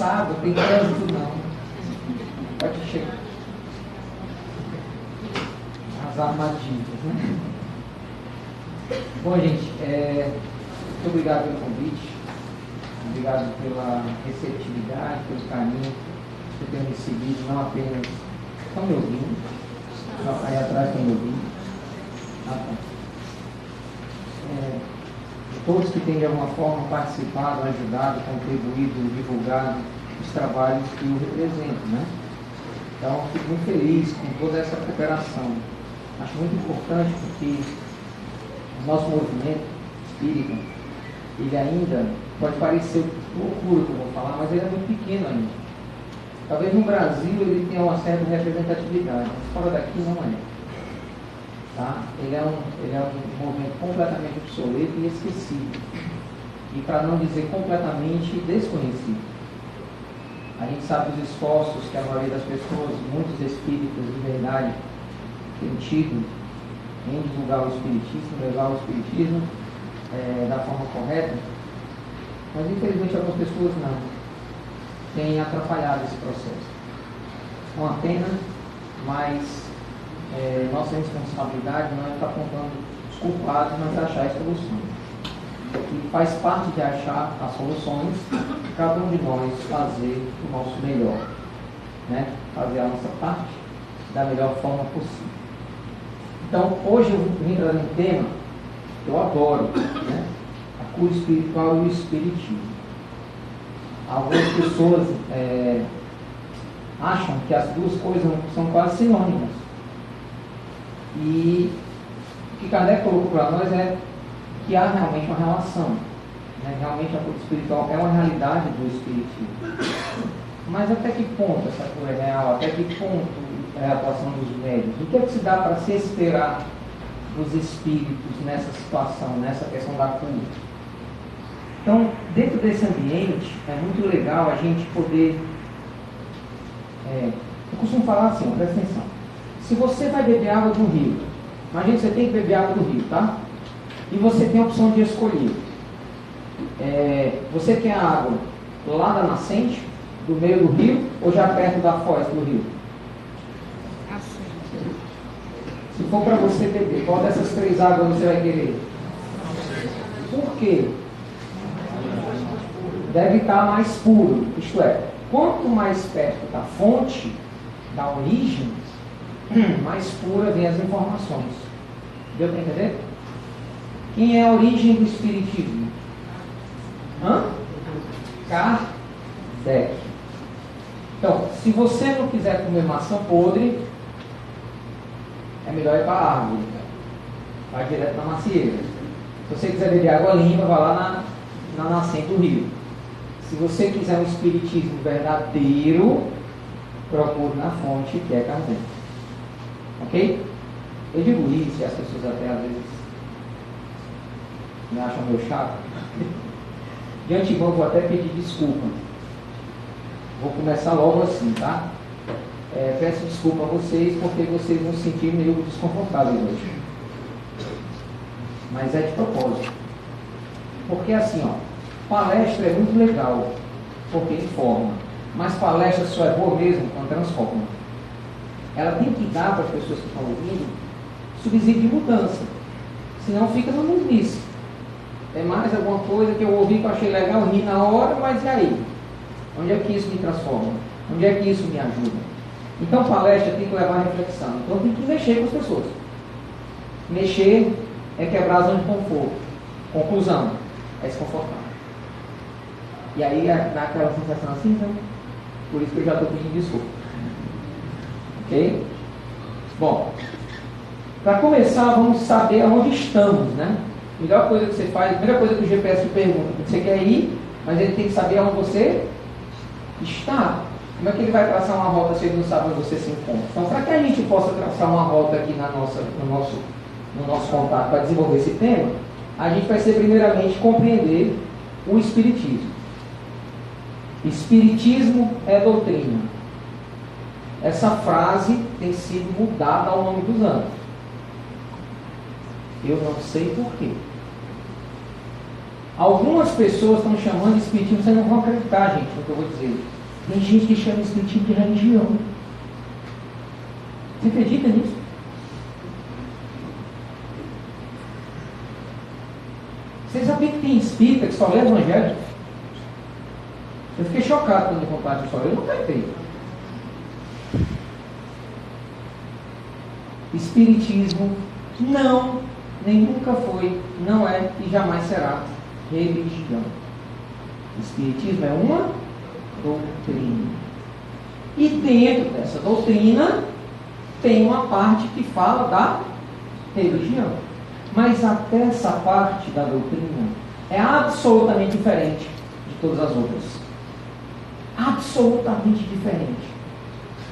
cansado, tem trânsito não. Pode chegar. As armadilhas, né? Bom, gente, muito obrigado pelo convite. Obrigado pela receptividade, pelo carinho que eu tenho recebido, não apenas estão me ouvindo, aí atrás estão me ouvindo. Todos que têm de alguma forma participado, ajudado, contribuído, divulgado os trabalhos que eu represento, né? Então, fico muito feliz com toda essa cooperação. Acho muito importante porque o nosso movimento espírita, ele ainda pode parecer loucura que eu vou falar, mas ele é muito pequeno ainda. Talvez no Brasil ele tenha uma certa representatividade, mas fora daqui não é. Tá? Ele é um movimento completamente obsoleto e esquecido. E para não dizer completamente desconhecido. A gente sabe dos esforços que a maioria das pessoas, muitos espíritas de verdade, têm tido em divulgar o espiritismo, levar o espiritismo da forma correta, mas infelizmente algumas pessoas não têm atrapalhado esse processo. Uma pena, mas nossa responsabilidade não é estar apontando os culpados, mas achar as soluções. E faz parte de achar as soluções, cada um de nós fazer o nosso melhor, né? Fazer a nossa parte da melhor forma possível. Então, hoje eu vim trazer um tema que eu adoro, né? A cura espiritual e o espiritismo. Algumas pessoas acham que as duas coisas são quase sinônimas. E o que Kardec colocou para nós é que há realmente uma relação, né? Realmente a cura espiritual é uma realidade do espiritismo. Mas até que ponto essa cura é real? Até que ponto é a atuação dos médiuns? O que é que se dá para se esperar dos espíritos nessa situação, nessa questão da cura? Então, dentro desse ambiente, é muito legal a gente poder... eu costumo falar assim, presta atenção. Se você vai beber água de um rio, imagina que você tem que beber água do rio, tá? E você tem a opção de escolher. Você quer a água lá da nascente, do meio do rio, ou já perto da foz do rio? Se for para você beber, qual dessas três águas você vai querer? Por quê? Deve estar mais puro. Isto é, quanto mais perto da fonte, da origem, mais pura vem as informações. Deu para entender? Quem é a origem do espiritismo? Kardec. Então, se você não quiser comer maçã podre, é melhor ir para a árvore. Vai direto na macieira. Se você quiser beber água limpa, vai lá na nascente do rio. Se você quiser um espiritismo verdadeiro, procure na fonte que é Kardec. Ok? Eu digo isso e as pessoas até às vezes me acham meio chato. De antemão vou até pedir desculpa. Vou começar logo assim, tá? Peço desculpa a vocês porque vocês vão se sentir meio desconfortáveis hoje. Mas é de propósito. Porque assim, ó, palestra é muito legal, porque informa. Mas palestra só é boa mesmo quando transforma. Ela tem que dar para as pessoas que estão ouvindo subsídio de mudança. Senão fica no mesmice. É mais alguma coisa que eu ouvi que eu achei legal, ri na hora, mas e aí? Onde é que isso me transforma? Onde é que isso me ajuda? Então palestra tem que levar a reflexão. Então tem que mexer com as pessoas. Mexer é quebrar a zona de conforto. Conclusão, é desconfortável. E aí dá aquela sensação assim, então, por isso que eu já estou pedindo desculpa. Ok? Bom, para começar, vamos saber aonde estamos, né? A melhor coisa que você faz, a primeira coisa que o GPS te pergunta, você quer ir, mas ele tem que saber aonde você está. Como é que ele vai traçar uma rota se ele não sabe onde você se encontra? Então, para que a gente possa traçar uma rota aqui no nosso contato para desenvolver esse tema, a gente vai ser primeiramente compreender o Espiritismo. Espiritismo é doutrina. Essa frase tem sido mudada ao longo dos anos. Eu não sei porquê. Algumas pessoas estão chamando de espiritismo, vocês não vão acreditar, gente, no que eu vou dizer. Tem gente que chama espiritismo de religião. Você acredita nisso? Vocês sabiam que tem espírita que só lê evangelho? Eu fiquei chocado quando me contaram essa história. Eu nunca entendi. Espiritismo não, nem nunca foi, não é e jamais será religião. Espiritismo é uma doutrina. E dentro dessa doutrina tem uma parte que fala da religião. Mas até essa parte da doutrina é absolutamente diferente de todas as outras. Absolutamente diferente.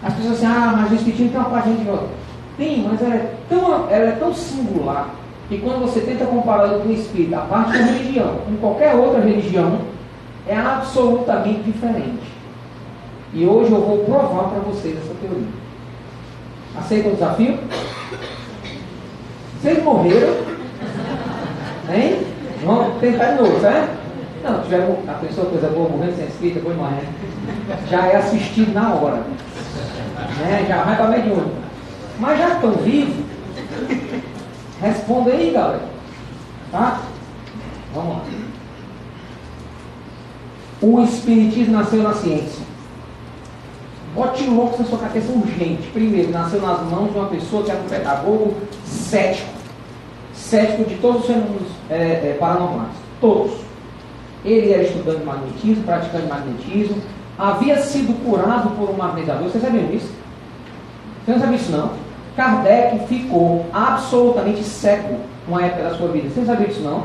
As pessoas dizem, mas o espiritismo tem uma parte de outra. Tem, mas ela é tão singular que quando você tenta comparar com o espírito, a parte da religião, com qualquer outra religião, é absolutamente diferente. E hoje eu vou provar para vocês essa teoria. Aceita o desafio? Vocês morreram? Hein? Vamos tentar de novo, certo? Não, tiveram a pessoa coisa boa morrendo sem escrita, depois morrendo. Já é assistido na hora. Né? Já vai para mediúnica. Mas já estão vivos? Responda aí, galera. Tá? Vamos lá. O espiritismo nasceu na ciência. Bote louco na sua cabeça urgente. Primeiro, nasceu nas mãos de uma pessoa que era um pedagogo cético. Cético de todos os fenômenos paranormais. Todos. Ele era estudante de magnetismo, praticante de magnetismo. Havia sido curado por um magnetizador. Vocês sabiam disso? Você não sabia isso, não? Kardec ficou absolutamente cego uma época da sua vida. Você não sabia disso, não?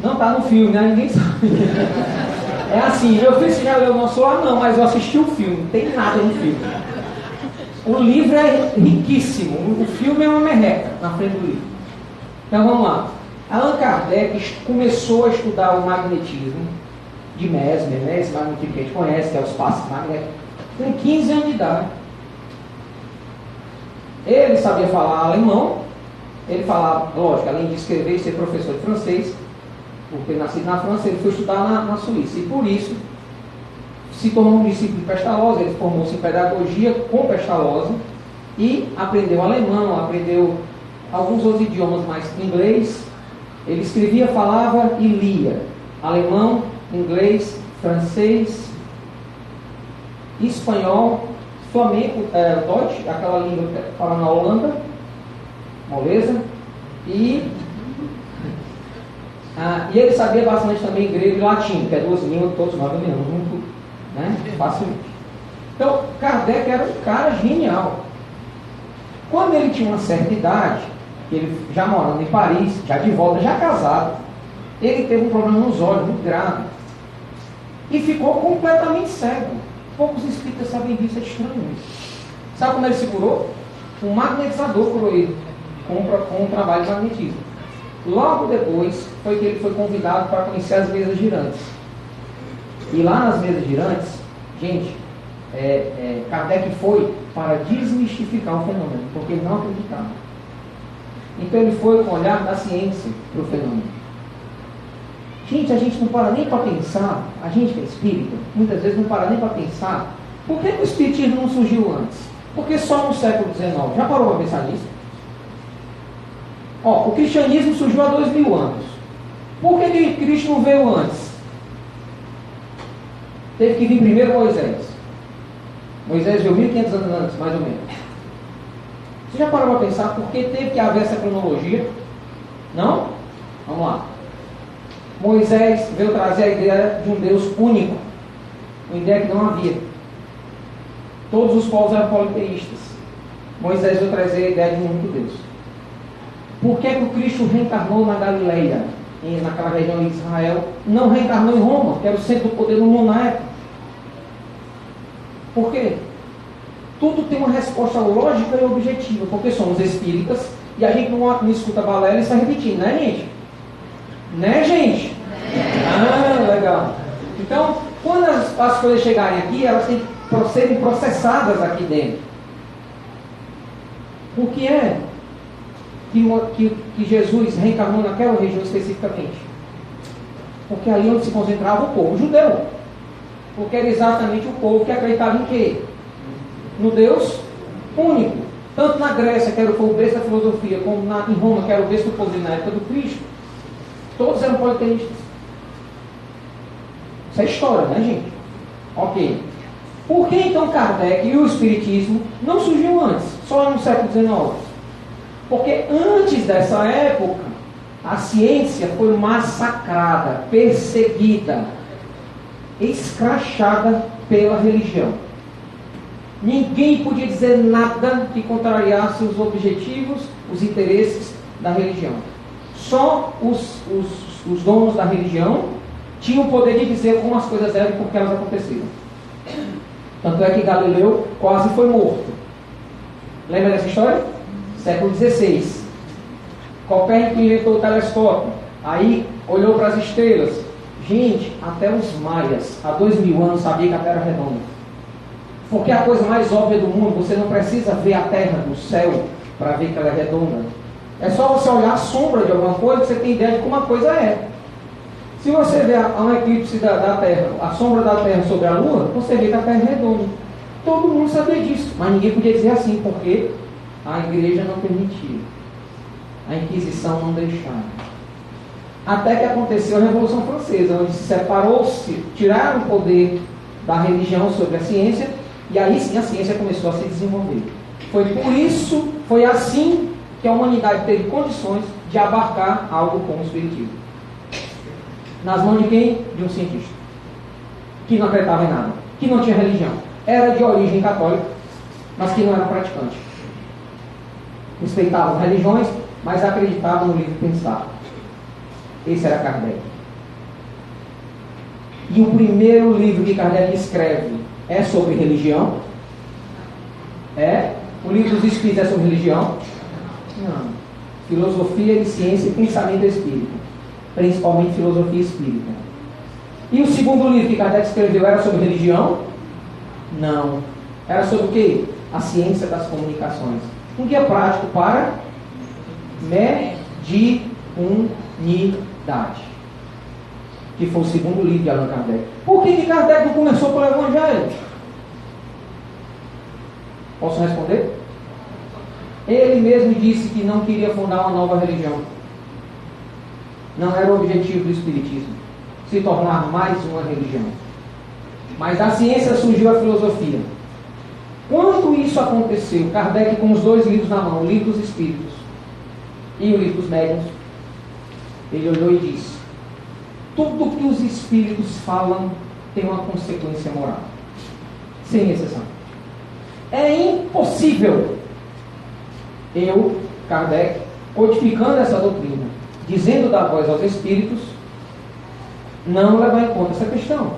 Não está no filme, né? Ninguém sabe. É assim, meu filho, você já leu o nosso lá? Não, mas eu assisti o filme. Não tem nada no filme. O livro é riquíssimo. O filme é uma merreca na frente do livro. Então vamos lá. Allan Kardec começou a estudar o magnetismo de Mesmer, né? Esse magnetismo que a gente conhece, que é os passos magnéticos, com 15 anos de idade. Ele sabia falar alemão, ele falava, lógico, além de escrever e ser professor de francês, por ter nascido na França, ele foi estudar na Suíça. E por isso, se tornou um discípulo de Pestalozzi, ele formou-se em pedagogia com Pestalozzi e aprendeu alemão, aprendeu alguns outros idiomas, mais inglês. Ele escrevia, falava e lia alemão, inglês, francês, espanhol, flamengo, Deutsch, aquela língua que fala na Holanda, moleza, e ele sabia bastante também grego e latim, que é duas línguas que todos nós dominamos muito, né? Facilmente. Então, Kardec era um cara genial. Quando ele tinha uma certa idade, ele já morando em Paris, já de volta, já casado, ele teve um problema nos olhos muito grave e ficou completamente cego. Poucos espíritas sabem disso, é estranho isso. Sabe como ele se curou? Um magnetizador curou ele com um trabalho de magnetismo. Logo depois foi que ele foi convidado para conhecer as mesas girantes. E lá nas mesas girantes, gente, Kardec foi para desmistificar o fenômeno, porque ele não acreditava. Então ele foi com o olhar da ciência para o fenômeno. Gente, a gente não para nem para pensar, a gente que é espírita, muitas vezes não para nem para pensar, por que o espiritismo não surgiu antes? Porque só no século XIX. Já parou para pensar nisso? O cristianismo surgiu há 2000 anos. Por que Cristo não veio antes? Teve que vir primeiro Moisés. Moisés veio 1500 anos antes, mais ou menos. Você já parou para pensar por que teve que haver essa cronologia? Não? Vamos lá. Moisés veio trazer a ideia de um Deus único, uma ideia que não havia. Todos os povos eram politeístas. Moisés veio trazer a ideia de um único Deus. Por que o Cristo reencarnou na Galileia, naquela região de Israel? Não reencarnou em Roma, que era o centro do poder do mundo na época. Por quê? Tudo tem uma resposta lógica e objetiva, porque somos espíritas e a gente não escuta balela e está repetindo, né, gente? Né, gente? Legal. Então, quando as coisas chegarem aqui, elas têm que serem processadas aqui dentro. O que é que Jesus reencarnou naquela região especificamente? Porque ali onde se concentrava o povo judeu. Porque era exatamente o povo que acreditava em quê? No Deus único. Tanto na Grécia, que era o berço da filosofia, como em Roma, que era o berço do povo na época do Cristo. Todos eram politeístas. Isso é história, né, gente? Ok. Por que então Kardec e o Espiritismo não surgiu antes? Só no século XIX? Porque antes dessa época, a ciência foi massacrada, perseguida, escrachada pela religião. Ninguém podia dizer nada que contrariasse os objetivos, os interesses da religião. Só os donos da religião tinham o poder de dizer como as coisas eram e por que elas aconteceram. Tanto é que Galileu quase foi morto. Lembra dessa história? Século XVI. Copérnico inventou o telescópio. Aí olhou para as estrelas. Gente, até os maias, há 2000 anos, sabiam que a Terra era redonda. Porque a coisa mais óbvia do mundo, você não precisa ver a Terra do céu para ver que ela é redonda. É só você olhar a sombra de alguma coisa que você tem ideia de como a coisa é. Se você vê um eclipse da Terra, a sombra da Terra sobre a Lua, você vê que a Terra é redonda. Todo mundo sabia disso, mas ninguém podia dizer assim, porque a igreja não permitia. A Inquisição não deixava. Até que aconteceu a Revolução Francesa, onde se separou-se, tiraram o poder da religião sobre a ciência, e aí sim a ciência começou a se desenvolver. Foi assim que a humanidade teve condições de abarcar algo como o Espiritismo. Nas mãos de quem? De um cientista. Que não acreditava em nada. Que não tinha religião. Era de origem católica, mas que não era praticante. Respeitava as religiões, mas acreditava no livre pensar. Esse era Kardec. E o primeiro livro que Kardec escreve é sobre religião? É? O livro dos Espíritos é sobre religião? Não. Filosofia de ciência e pensamento espírita. Principalmente filosofia espírita. E o segundo livro que Kardec escreveu era sobre religião? Não. Era sobre o quê? A ciência das comunicações. Um guia prático para mediunidade. Que foi o segundo livro de Allan Kardec. Por que Kardec não começou pelo Evangelho? Posso responder? Ele mesmo disse que não queria fundar uma nova religião. Não era o objetivo do Espiritismo se tornar mais uma religião. Mas da ciência surgiu a filosofia. Quando isso aconteceu, Kardec com os dois livros na mão, o livro dos Espíritos e o livro dos Médiuns, ele olhou e disse: tudo que os Espíritos falam tem uma consequência moral, sem exceção. É impossível eu, Kardec, codificando essa doutrina, dizendo da voz aos Espíritos, não levar em conta essa questão.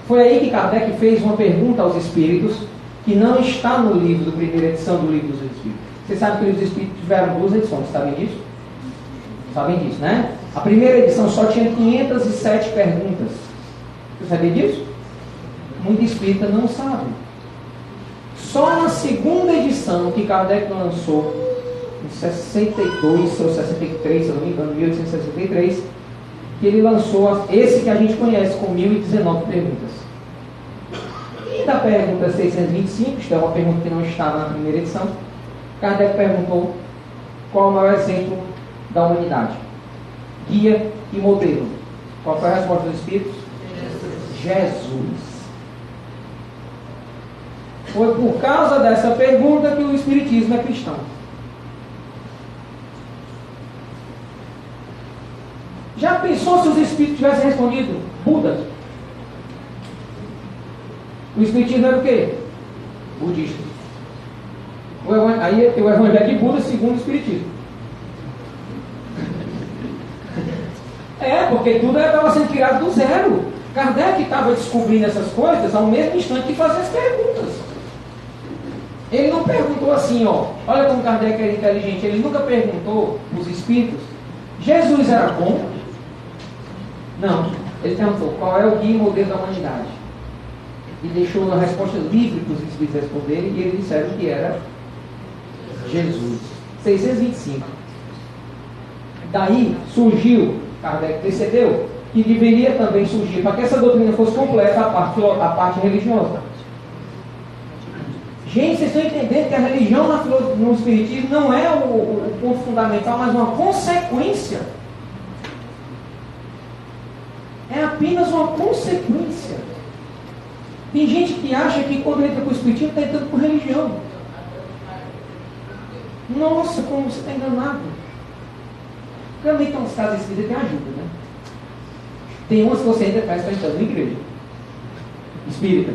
Foi aí que Kardec fez uma pergunta aos Espíritos, que não está no livro, da primeira edição do Livro dos Espíritos. Vocês sabem que os Livros dos Espíritos tiveram duas edições, sabem disso? Sabem disso, né? A primeira edição só tinha 507 perguntas. Você sabia disso? Muito espírita não sabe. Só na segunda edição que Kardec lançou, em 62 ou 63, se eu não me engano, 1863, que ele lançou esse que a gente conhece com 1019 perguntas. E da pergunta 625, isto é uma pergunta que não estava na primeira edição, Kardec perguntou qual é o maior exemplo da humanidade, guia e modelo. Qual foi a resposta dos Espíritos? Jesus. Foi por causa dessa pergunta que o Espiritismo é cristão. Já pensou se os Espíritos tivessem respondido? Buda. O Espiritismo era o quê? Budista. Aí tem o Evangelho de Buda segundo o Espiritismo. Porque tudo estava sendo criado do zero. Kardec estava descobrindo essas coisas ao mesmo instante que fazia as perguntas. Ele não perguntou assim, olha como Kardec era inteligente. Ele nunca perguntou os Espíritos: Jesus era bom? Não. Ele perguntou: qual é o guia e modelo da humanidade? E deixou a resposta livre para os Espíritos responderem, e eles disseram que era Jesus. 625. Daí surgiu, Kardec percebeu que deveria também surgir, para que essa doutrina fosse completa, a parte religiosa. Gente, vocês estão entendendo que a religião no Espiritismo não é o ponto fundamental, mas uma consequência. É apenas uma consequência. Tem gente que acha que quando entra para o Espiritismo está entrando por religião. Nossa, como você está enganado. Também tem uns casos espíritas que tem ajuda, né? Tem umas que você entra e está entrando na igreja espírita.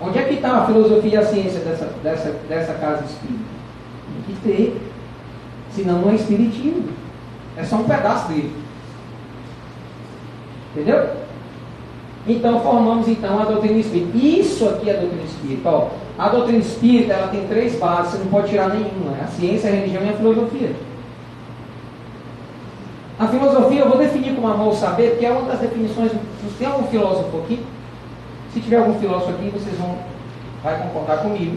Onde é que está a filosofia e a ciência dessa casa espírita? Tem que ter. Senão não é espiritismo. É só um pedaço dele. Entendeu? Então formamos a doutrina espírita. Isso aqui é a doutrina espírita. Ó, a doutrina espírita ela tem 3 bases, você não pode tirar nenhuma. É a ciência, a religião e a filosofia. A filosofia eu vou definir como amor ao saber, porque é uma das definições. Tem algum filósofo aqui? Se tiver algum filósofo aqui, vocês vão concordar comigo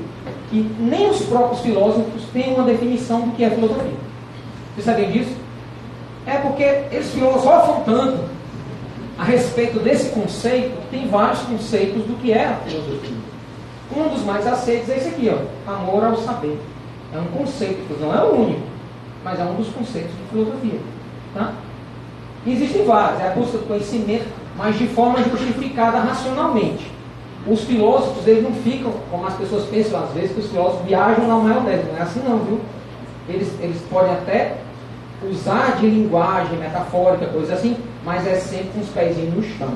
que nem os próprios filósofos têm uma definição do que é filosofia. Vocês sabem disso? É porque eles filosofam tanto a respeito desse conceito, tem vários conceitos do que é a filosofia. Um dos mais aceitos é esse aqui, ó, amor ao saber. É um conceito, não é o único, mas é um dos conceitos de filosofia. Tá? E existem vários, é a busca do conhecimento, mas de forma justificada racionalmente. Os filósofos, eles não ficam, como as pessoas pensam às vezes, que os filósofos viajam na maionese. Não é assim não, viu? Eles podem até usar de linguagem metafórica, coisa assim, mas é sempre com os pezinhos no chão.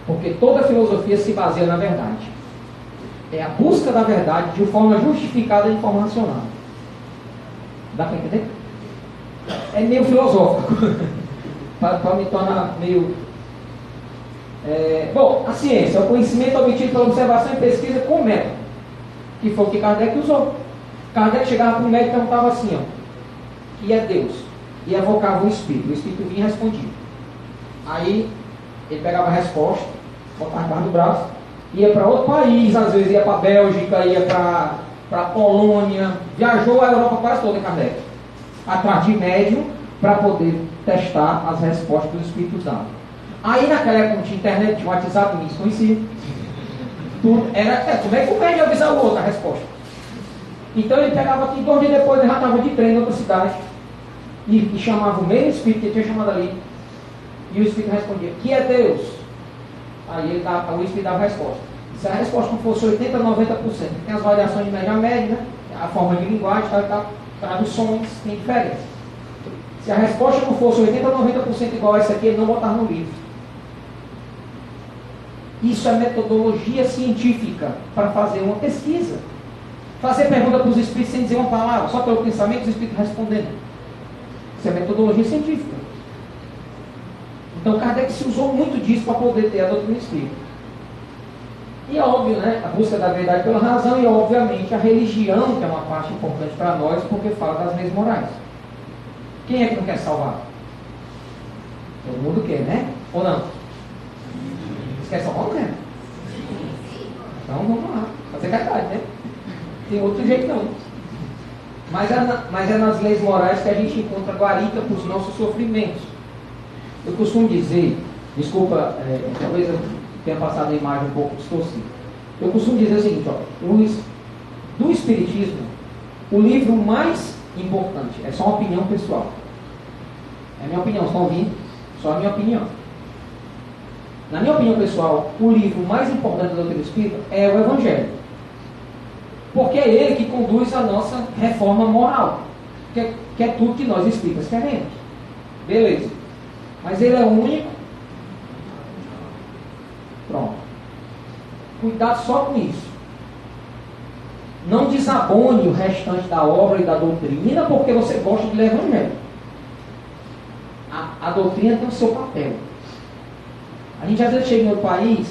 Porque toda filosofia se baseia na verdade. É a busca da verdade de forma justificada e informacional. Dá para entender? É meio filosófico. para me tornar meio... Bom, a ciência é o conhecimento obtido pela observação e pesquisa com método. Que foi o que Kardec usou. Kardec chegava para o médico e perguntava assim, ó, que é Deus? E evocava o Espírito vinha e respondia. Aí ele pegava a resposta, botava debaixo do braço, ia para outro país, às vezes ia para a Bélgica, ia para a Polônia, viajou a Europa quase toda, Kardec, atrás de médium, para poder testar as respostas que os Espíritos davam. Aí naquela época não tinha internet, tinha WhatsApp, ninguém se conhecia. Tudo era, como é que o médium ia avisar o outro a resposta? Então ele pegava aqui, 2 dias depois ele já estava de trem em outra cidade, e chamava o mesmo Espírito que ele tinha chamado ali, e o Espírito respondia, que é Deus? Aí o Espírito dava a resposta. Se a resposta não fosse 80%, 90%, tem as variações de média a média, né? A forma de linguagem, tal, traduções, tem diferença. Se a resposta não fosse 80%, 90% igual a essa aqui, ele não botava no livro. Isso é metodologia científica para fazer uma pesquisa. Fazer pergunta para os espíritos sem dizer uma palavra, só pelo pensamento, os espíritos respondendo. Isso é metodologia científica. Então Kardec se usou muito disso para poder ter a doutrina espírita. E é óbvio, né? A busca da verdade pela razão e, obviamente, a religião, que é uma parte importante para nós, porque fala das leis morais. Quem é que não quer salvar? Todo mundo quer, né? Ou não? Você quer salvar ou não quer? Então vamos lá. Fazer verdade, né? Tem outro jeito não. Mas é nas leis morais que a gente encontra guarita para os nossos sofrimentos. Eu costumo dizer, desculpa, talvez eu tenha passado a imagem um pouco distorcida. Eu costumo dizer o seguinte, do Espiritismo, o livro mais importante, é só uma opinião pessoal. É a minha opinião, estão ouvindo? Só a minha opinião. Na minha opinião pessoal, o livro mais importante da doutrina espírita é o Evangelho. Porque é ele que conduz a nossa reforma moral. Que é tudo que nós espíritas queremos. Beleza. Mas ele é o único. Pronto. Cuidado só com isso. Não desabone o restante da obra e da doutrina porque você gosta de ler Evangelho. A doutrina tem o seu papel. A gente às vezes chega em outro país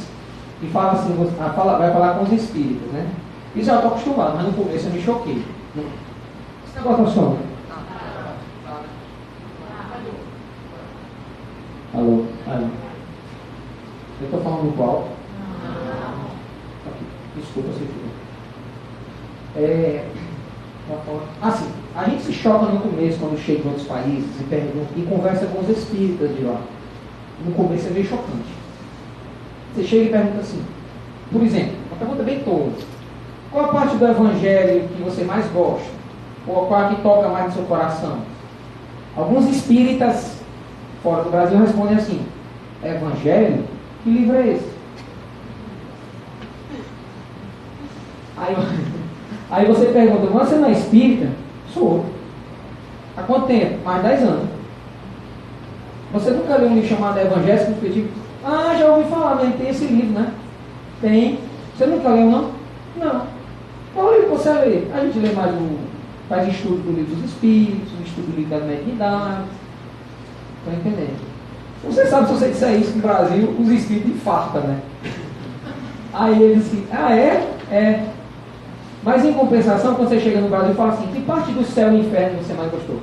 e fala assim, vai falar com os espíritas, né? Isso eu estou acostumado, mas no começo eu me choquei. Esse negócio funciona. Alô? Alô? Eu estou falando qual? Desculpa se eu sim. A gente se choca no começo quando chega em outros países e pergunta e conversa com os espíritas de lá. No começo é meio chocante. Você chega e pergunta assim, por exemplo, uma pergunta bem tola. Qual a parte do evangelho que você mais gosta? Ou qual a que toca mais no seu coração? Alguns espíritas fora do Brasil respondem assim, evangelho? Que livro é esse? Aí você pergunta, você não é espírita? Sou. Há quanto tempo? Mais de 10 anos. Você nunca leu um livro chamado Evangelho Subjetivo? Ah, já ouvi falar, mas tem esse livro, né? Tem. Você nunca leu, não? Não. Qual livro você lê? A gente lê mais faz estudo do livro dos Espíritos, estudo do livro da mediunidade. Estão entendendo? Você sabe, se você disser isso no Brasil, os espíritos infartam, né? Aí eles assim, ah, é? É. Mas em compensação, quando você chega no Brasil e fala assim, que parte do céu e inferno você mais gostou?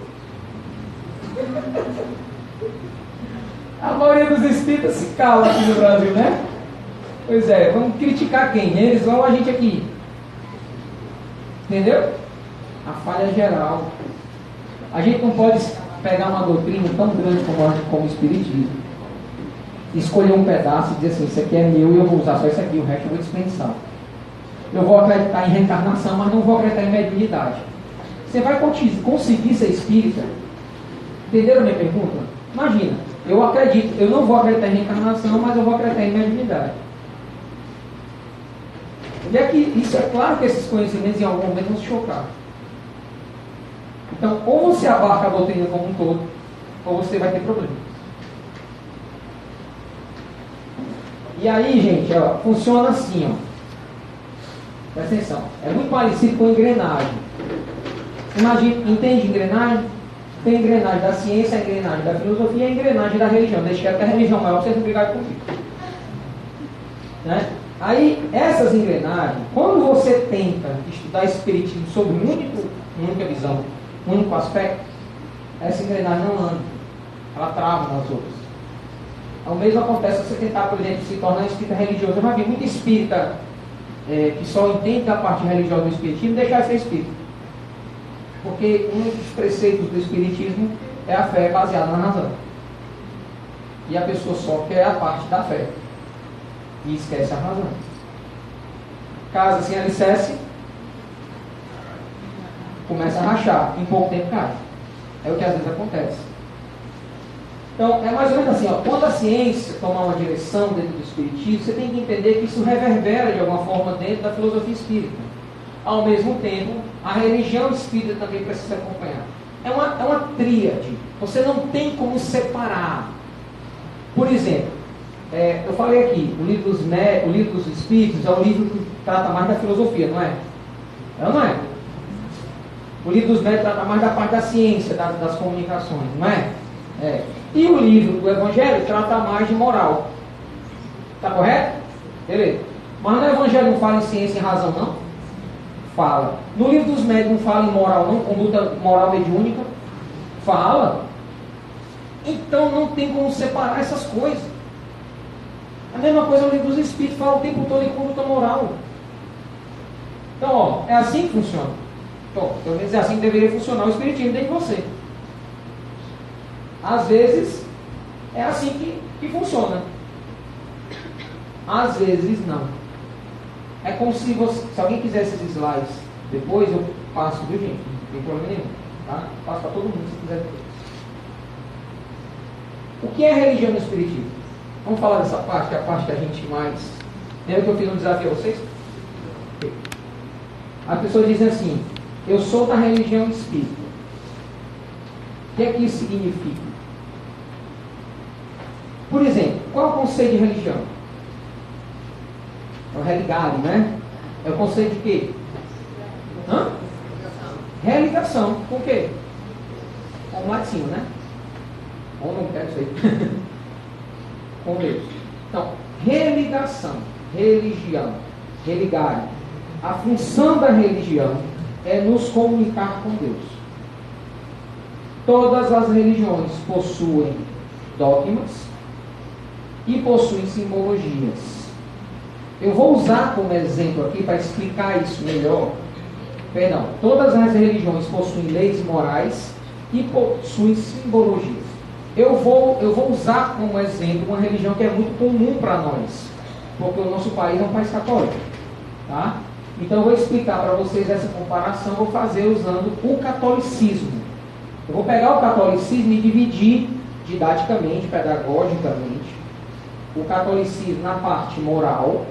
A maioria dos espíritas se cala aqui no Brasil, né? Pois é, vamos criticar quem? Eles ou a gente aqui? Entendeu? A falha é geral. A gente não pode pegar uma doutrina tão grande como o Espiritismo, escolher um pedaço e dizer assim, isso aqui é meu e eu vou usar só isso aqui, o resto eu vou dispensar. Eu vou acreditar em reencarnação, mas não vou acreditar em mediunidade. Você vai conseguir ser espírita? Entenderam a minha pergunta? Imagina, eu acredito, eu não vou acreditar em reencarnação, mas eu vou acreditar em mediunidade. E é que isso é claro que esses conhecimentos em algum momento vão se chocar. Então, ou você abarca a doutrina como um todo, ou você vai ter problemas. E aí, gente, ó, funciona assim, ó. Presta atenção. É muito parecido com engrenagem. Imagina, entende engrenagem? Tem engrenagem da ciência, a engrenagem da filosofia e a engrenagem da religião. Deixa que até a religião maior, vocês não brigarem comigo. Né? Aí, essas engrenagens, quando você tenta estudar espiritismo sobre uma única visão, um único aspecto, essa engrenagem não anda. Ela trava nas outras. O mesmo acontece se você tentar, por exemplo, se tornar espírita religioso. Eu já vi muito espírita que só entende da parte religiosa do espiritismo deixar de ser espírita. Porque um dos preceitos do espiritismo é a fé baseada na razão. E a pessoa só quer a parte da fé. E esquece a razão. Casa sem alicerce, começa a rachar, em pouco tempo cai. É o que às vezes acontece. Então, é mais ou menos assim, ó, quando a ciência tomar uma direção dentro do espiritismo, você tem que entender que isso reverbera de alguma forma dentro da filosofia espírita. Ao mesmo tempo, a religião espírita também precisa acompanhar. É uma tríade. Você não tem como separar. Por exemplo, eu falei aqui, o livro dos Espíritos é o livro que trata mais da filosofia, não é? É ou não é? O livro dos Médios trata mais da parte da ciência, das comunicações, não é? É. E o livro do Evangelho trata mais de moral. Está correto? Beleza. Mas no Evangelho não fala em ciência e razão, não? Fala. No livro dos Médios não fala em moral, não? Conduta moral mediúnica? Fala. Então não tem como separar essas coisas. A mesma coisa no livro dos Espíritos, fala o tempo todo em conduta moral. Então, ó, é assim que funciona. Então, pelo menos é assim que deveria funcionar o Espiritismo dentro de você. Às vezes, é assim que funciona. Às vezes, não. É como se alguém quiser esses slides depois, eu passo, viu, gente? Não tem problema nenhum. Tá? Passo para todo mundo se quiser depois. O que é religião no Espiritismo? Vamos falar dessa parte, que é a parte que a gente mais... Lembra que eu fiz um desafio a vocês? As pessoas dizem assim, eu sou da religião espírita. O que é que isso significa? Por exemplo, qual é o conceito de religião? É o religare, né? É o conceito de quê? Hã? Religação. Com o quê? Com lá de cima, né? Ou não quero isso aí. Com Deus. Então, religação, religião, religare. A função da religião é nos comunicar com Deus. Todas as religiões possuem dogmas e possuem simbologias. Eu vou usar como exemplo aqui para explicar isso melhor Perdão, todas as religiões possuem leis morais e possuem simbologias. Eu vou usar como exemplo uma religião que é muito comum para nós, porque o nosso país é um país católico, tá? Então eu vou explicar para vocês essa comparação, vou fazer usando o catolicismo. Eu vou pegar o catolicismo e dividir didaticamente, pedagogicamente, o catolicismo na parte moral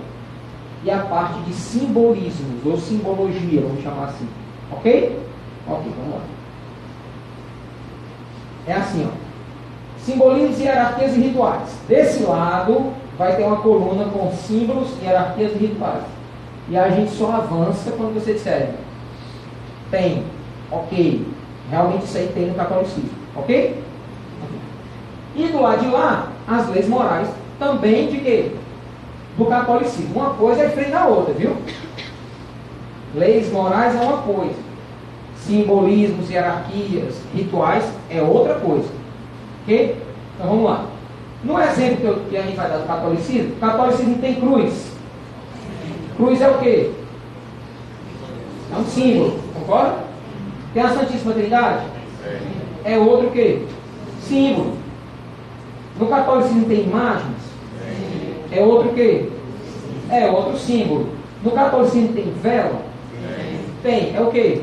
e a parte de simbolismos, ou simbologia, vamos chamar assim. Ok? Ok, vamos lá. É assim, ó. Simbolismos, hierarquias e rituais. Desse lado vai ter uma coluna com símbolos, hierarquias e rituais. E a gente só avança quando você disser tem, ok, realmente isso aí tem no catolicismo, ok? E do lado de lá, as leis morais também de quê? Do catolicismo. Uma coisa é frente à outra, viu? Leis morais é uma coisa, simbolismos, hierarquias, rituais é outra coisa, ok? Então vamos lá. No exemplo que a gente vai dar do catolicismo, o catolicismo tem cruz. Cruz é o quê? É um símbolo, concorda? Tem a Santíssima Trindade? É outro o quê? Símbolo. No catolicismo tem imagens? É outro o quê? É outro símbolo. No catolicismo tem vela? Tem. É o quê?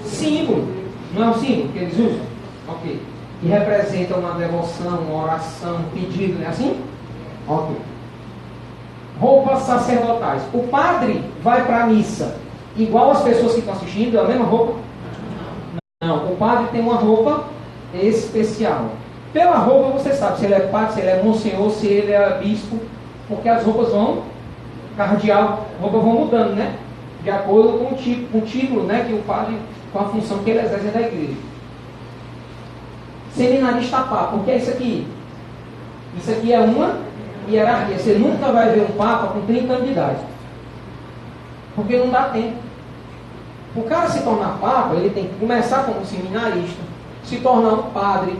Símbolo. Não é um símbolo que eles usam? Ok. E representa uma devoção, uma oração, um pedido, não é assim? Ok. Roupas sacerdotais. O padre vai para a missa igual as pessoas que estão assistindo, é a mesma roupa? Não, o padre tem uma roupa especial. Pela roupa você sabe se ele é padre, se ele é monsenhor, se ele é bispo, porque as roupas vão, cardeal, roupas vão mudando, né? De acordo com o título, né? Que o padre, com a função que ele exerce da igreja. Seminarista papa, porque é isso aqui. Isso aqui é uma hierarquia. Você nunca vai ver um papa com 30 anos de idade. Porque não dá tempo. O cara se tornar papa, ele tem que começar como seminarista, se tornar um padre,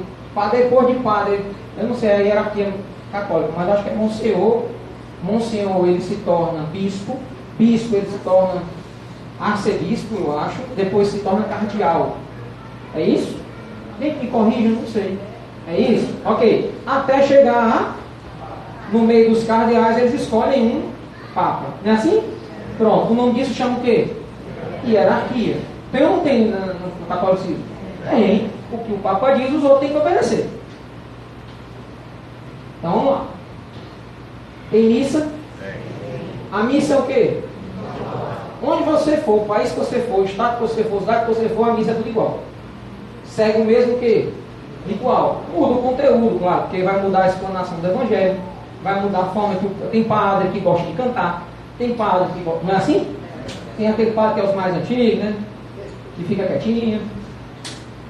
depois de padre, eu não sei a hierarquia católica, mas acho que é monsenhor. Monsenhor ele se torna bispo, bispo ele se torna arcebispo, eu acho, depois se torna cardeal. É isso? Quem me corrige, eu não sei. É isso? Ok. Até chegar no meio dos cardeais, eles escolhem um papa. Não é assim? Pronto. O nome disso chama o quê? Hierarquia. Tem ou não tem no catolicismo? Tem. O que o papa diz, os outros têm que obedecer. Então vamos lá. Tem missa? A missa é o quê? Onde você for, o país que você for, o estado que você for, a cidade que você for, a missa é tudo igual. Segue o mesmo que? Ritual. Muda o conteúdo, claro, porque vai mudar a explanação do evangelho, vai mudar a forma que tem padre que gosta de cantar, tem padre que gosta. Não é assim? Tem aquele padre que é os mais antigos, né? Que fica quietinho,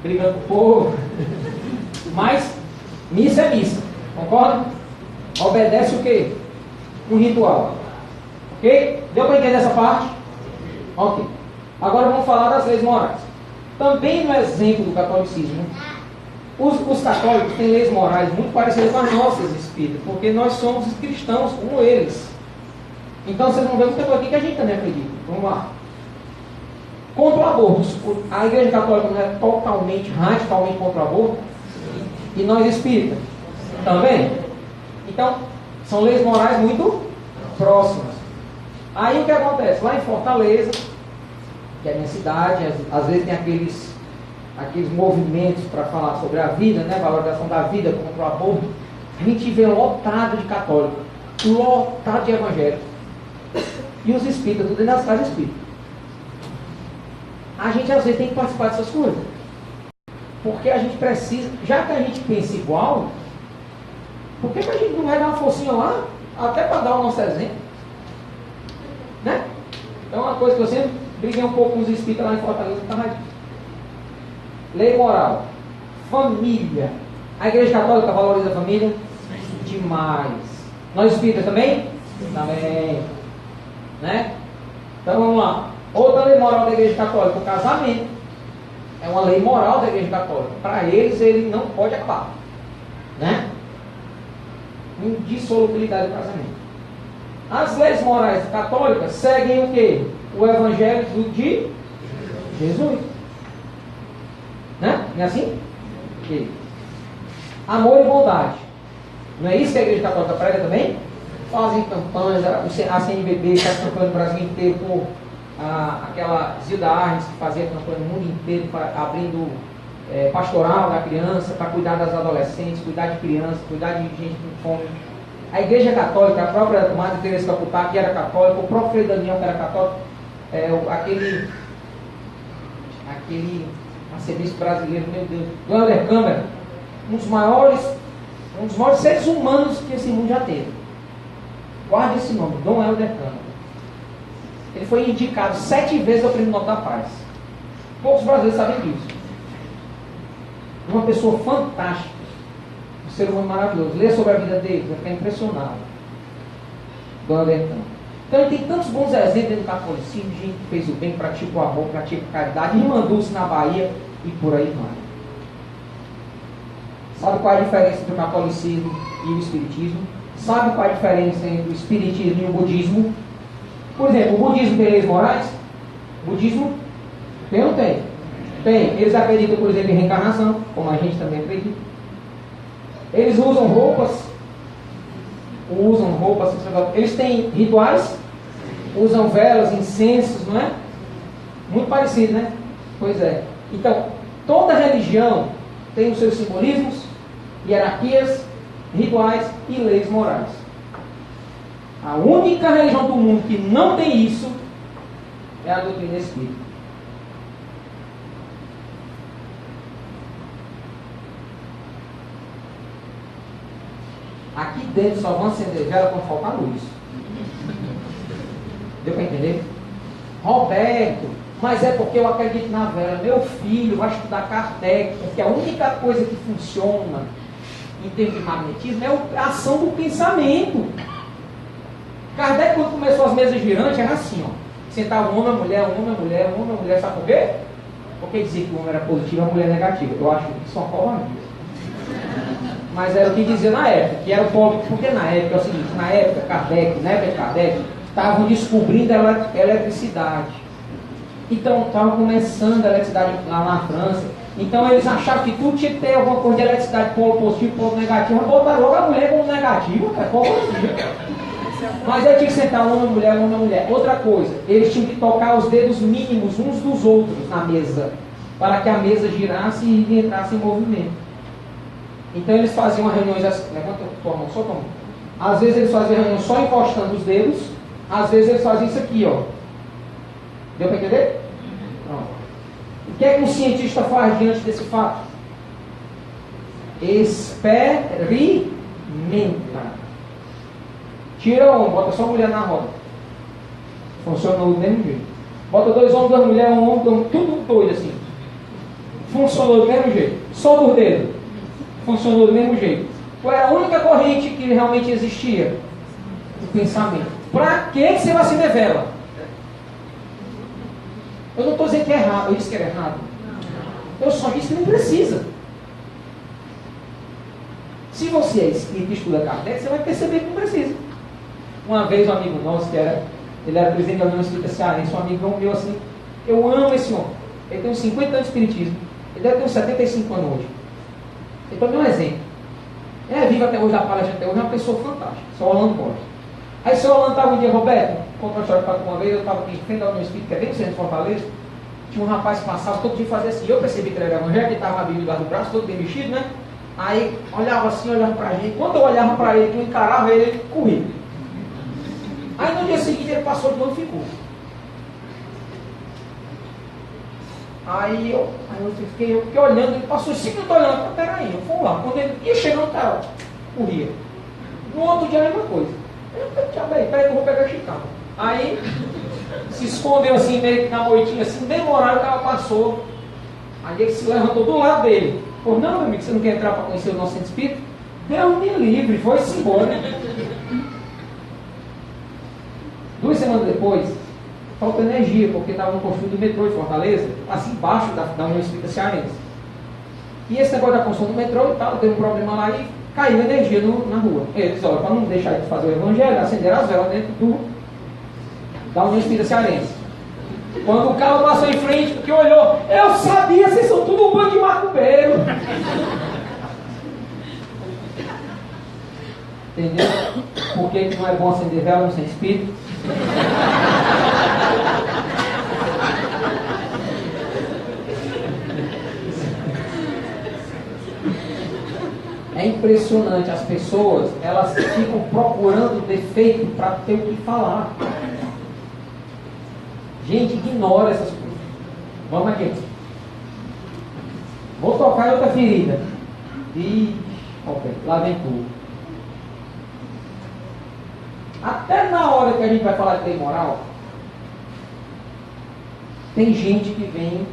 brigando com o povo. Mas missa é missa, concorda? Obedece o quê? Um ritual. Ok? Deu para entender essa parte? Ok. Agora vamos falar das leis morais. Também no exemplo do catolicismo, os católicos têm leis morais muito parecidas com as nossas espíritas, porque nós somos cristãos como eles. Então vocês vão ver muita coisa aqui que a gente também acredita. Vamos lá. Contra o aborto. A Igreja Católica não é totalmente, radicalmente contra o aborto? E nós espíritas? Também? Então, são leis morais muito próximas. Aí o que acontece? Lá em Fortaleza, que é a minha cidade, às vezes tem aqueles movimentos para falar sobre a vida, né? Valorização da vida contra o aborto. A gente vê lotado de católico, lotado de evangélico. E os espíritas, tudo dentro das casas espíritas. A gente às vezes tem que participar dessas coisas. Porque a gente precisa, já que a gente pensa igual, por que a gente não vai dar uma forcinha lá? Até para dar o nosso exemplo. Né? Então é uma coisa que eu sempre briguei um pouco com os espíritas lá em Fortaleza, tá mais. Lei moral. Família. A Igreja Católica valoriza a família? Demais. Nós espíritas também? Também. Né? Então vamos lá. Outra lei moral da Igreja Católica, o casamento. É uma lei moral da Igreja Católica. Para eles, ele não pode acabar. Né? Indissolubilidade do casamento. As leis morais católicas seguem o quê? O Evangelho de Jesus. Né? Não é assim? Okay. Amor e bondade. Não é isso que a Igreja Católica prega também? Fazem campanhas, a CNBB faz campanha no Brasil inteiro por aquela Zilda Arnes que fazia campanha no mundo inteiro, abrindo pastoral da criança, para cuidar das adolescentes, cuidar de crianças, cuidar de gente com fome. A Igreja Católica, a própria Madre Teresa de Calcutá, que era católica, o próprio Frei Daniel, que era católico, aquele arcebispo brasileiro, meu Deus, Dom Helder Câmara, um dos maiores seres humanos que esse mundo já teve. Guarde esse nome, Dom Helder Câmara. Ele foi indicado 7 vezes ao Prêmio Nobel da Paz. Poucos brasileiros sabem disso. Uma pessoa fantástica, um ser humano maravilhoso. Lê sobre a vida dele, vai ficar impressionado. Dom Helder Câmara. Então ele tem tantos bons exemplos dentro do catolicismo, gente que fez o bem, pratica o amor, pratica a caridade, irmandou-se na Bahia e por aí vai. Sabe qual é a diferença entre o catolicismo e o espiritismo? Sabe qual é a diferença entre o espiritismo e o budismo? Por exemplo, o budismo tem leis morais? O budismo tem ou não tem? Tem. Eles acreditam, por exemplo, em reencarnação, como a gente também acredita. Eles usam roupas. Eles têm rituais, usam velas, incensos, não é? Muito parecido, né? Pois é. Então, toda religião tem os seus simbolismos, hierarquias, rituais e leis morais. A única religião do mundo que não tem isso é a doutrina espírita. Aqui dentro só vão acender vela quando faltar luz. Deu para entender? Roberto, mas é porque eu acredito na vela. Meu filho vai estudar Kardec, porque a única coisa que funciona em termos de magnetismo é a ação do pensamento. Kardec, quando começou as mesas girantes, era assim, ó. Sentava um homem, a mulher, um homem, a mulher, um homem, a mulher. Sabe por quê? Porque dizia que o homem era positivo e a mulher negativa. Eu acho que isso é uma covardia. Mas era o que dizia na época, que era o pobre. Porque na época é o seguinte, na época Kardec, estavam descobrindo a eletricidade. Então, estavam começando a eletricidade lá na França. Então, eles achavam que tudo tinha que ter alguma coisa de eletricidade, polo positivo, polo negativo. Botaram logo a mulher como negativa, cara, covardia. Mas aí tinha que sentar uma mulher, uma mulher. Outra coisa, eles tinham que tocar os dedos mínimos uns dos outros na mesa, para que a mesa girasse e entrasse em movimento. Então eles faziam reuniões assim, levanta tua mão, só tua mão. Às vezes eles faziam reuniões só encostando os dedos, às vezes eles faziam isso aqui, ó. Deu para entender? Pronto. O que é que um cientista faz diante desse fato? Experimenta. Tira um, bota só mulher na roda. Funcionou do mesmo jeito. Bota 2 homens, 2 mulheres, um homem, tudo doido assim. Funcionou do mesmo jeito. Só dos dedos. Funcionou do mesmo jeito. Qual era a única corrente que realmente existia? O pensamento. Para que você vai acender vela? Eu não estou dizendo que é errado. Eu disse que era errado. Eu só disse que não precisa. Se você é espírita e estuda Kardec, você vai perceber que não precisa. Uma vez um amigo nosso, ele era presidente da União Espírita Cearense, um amigo meu assim, eu amo esse homem. Ele tem uns 50 anos de espiritismo. Ele deve ter uns 75 anos hoje. Então, meu exemplo. Ele é vivo até hoje, da palestra até hoje, é uma pessoa fantástica. Só Orlando Costa. Aí, o senhor Orlando estava um dia, Roberto, conta uma história para uma vez, eu estava aqui em frente da União Espírita, que é bem no centro de Fortaleza. Tinha um rapaz que passava todo dia fazia assim. Eu percebi que ele era evangélico, ele estava com a Bíblia debaixo do braço, todo bem mexido, né? Aí, olhava assim, olhava para a gente. Quando eu olhava para ele, que eu encarava ele, ele corria. Aí, no dia seguinte, ele passou de novo e ficou. Aí eu fiquei olhando, ele passou 5 minutos olhando, peraí, eu fui lá. Quando ele ia chegando, o cara corria. No outro dia a mesma coisa. Peraí, que eu vou pegar a chicana. Aí se escondeu assim, meio que na moitinha, assim, demorado, o cara passou. Aí ele se levantou do lado dele. Pô, não, meu amigo, você não quer entrar para conhecer o nosso centro espírita? Deus me livre, foi-se embora. 2 semanas depois, falta energia, porque estava no construção do metrô de Fortaleza, assim embaixo da União Espírita Cearense. E esse negócio da construção do metrô e tal, teve um problema lá e caiu energia na rua. Eles, olha, para não deixar de fazer o evangelho, acenderam as velas dentro da União Espírita Cearense. Quando o carro passou em frente, porque olhou, eu sabia, vocês são tudo um bando de macumbeiro. Entendeu? Por que não é bom acender vela no sem espírito? É impressionante, as pessoas, elas ficam procurando defeito para ter o que falar. Gente, ignora essas coisas. Vamos aqui. Vou tocar em outra ferida. E, ok, lá vem tudo. Até na hora que a gente vai falar de lei moral, tem gente que vem,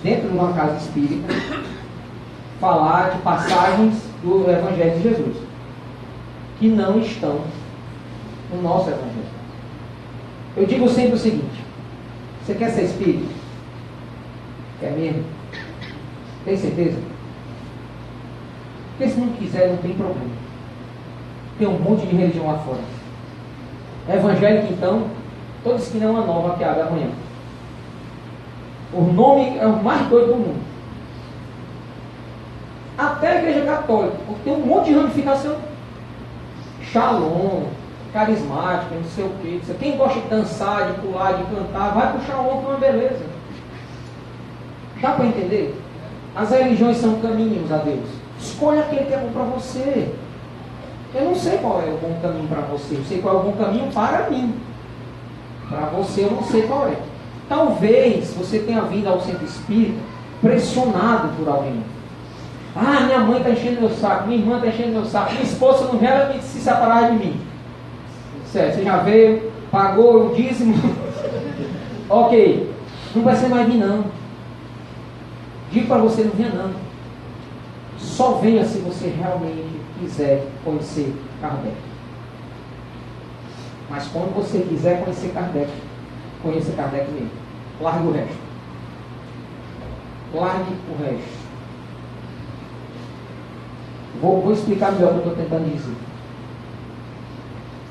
dentro de uma casa espírita, falar de passagens do Evangelho de Jesus, que não estão no nosso Evangelho. Eu digo sempre o seguinte: você quer ser espírita? Quer mesmo? Tem certeza? Porque se não quiser, não tem problema. Tem um monte de religião lá fora. Evangélico, então, todos que não é uma nova que abre amanhã. O nome é o mais doido do mundo. Até a igreja católica, porque tem um monte de ramificação. Shalom, carismática, não sei o que. Quem gosta de dançar, de pular, de cantar, vai pro Shalom, que é uma beleza. Dá para entender? As religiões são caminhos a Deus. Escolha aquele que é bom para você. Eu não sei qual é o bom caminho para você. Eu sei qual é o bom caminho para mim. Para você eu não sei qual é. Talvez você tenha vindo ao centro espírita pressionado por alguém. Ah, minha mãe está enchendo meu saco, minha irmã está enchendo meu saco, minha esposa não quer se separar de mim. Certo, você já veio, pagou o dízimo. Ok, não vai ser mais vir não. Digo para você, não venha não. Só venha se você realmente quiser conhecer Kardec. Mas quando você quiser conhecer Kardec, conheça Kardec mesmo. Largue o resto. Largue o resto. Vou explicar melhor o que eu estou tentando dizer.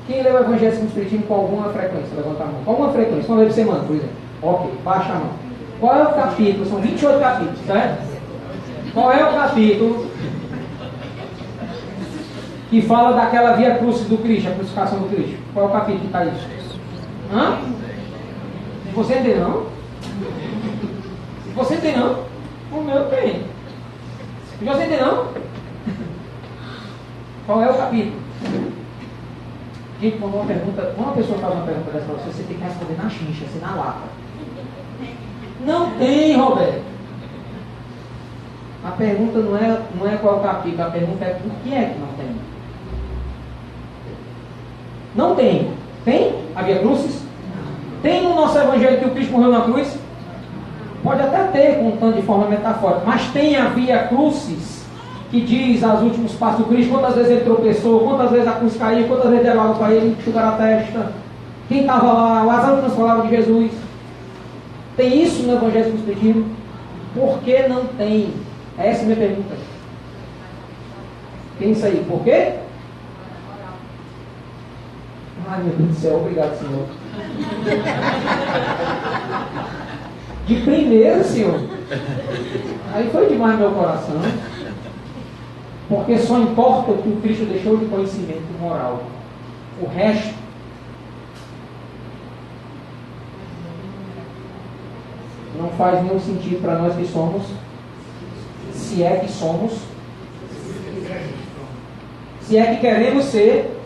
Quem lê o Evangelho segundo o Espiritismo com alguma frequência? Levanta a mão. Com alguma frequência? Uma vez por semana, por exemplo. Ok, baixa a mão. Qual é o capítulo? São 28 capítulos, certo? Qual é o capítulo que fala daquela via crucis do Cristo, a crucificação do Cristo? Qual é o capítulo que está isso? Hã? Você tem não? Você tem não? O meu tem. Você tem não? Qual é o capítulo? Gente, quando uma pessoa faz uma pergunta dessa para você, você tem que responder na chincha, assim, na lata. Não tem, Roberto. A pergunta não é qual é o capítulo, a pergunta é por que é que não tem? Não tem. Tem? A via crucis? Tem no nosso evangelho que o Cristo morreu na cruz? Pode até ter, contando de forma metafórica, mas tem a via crucis que diz aos últimos passos do Cristo, quantas vezes ele tropeçou, quantas vezes a cruz caiu, quantas vezes deram água para ele, enxugaram a testa, quem estava lá, as almas falavam de Jesus. Tem isso no Evangelho do Espiritismo? Por que não tem? Essa é a minha pergunta. Pensa aí, por quê? Ai, meu Deus do céu, obrigado, Senhor. De primeiro, Senhor. Aí foi demais meu coração. Porque só importa o que o Cristo deixou de conhecimento moral. O resto não faz nenhum sentido para nós que somos, se é que somos, se é que queremos ser.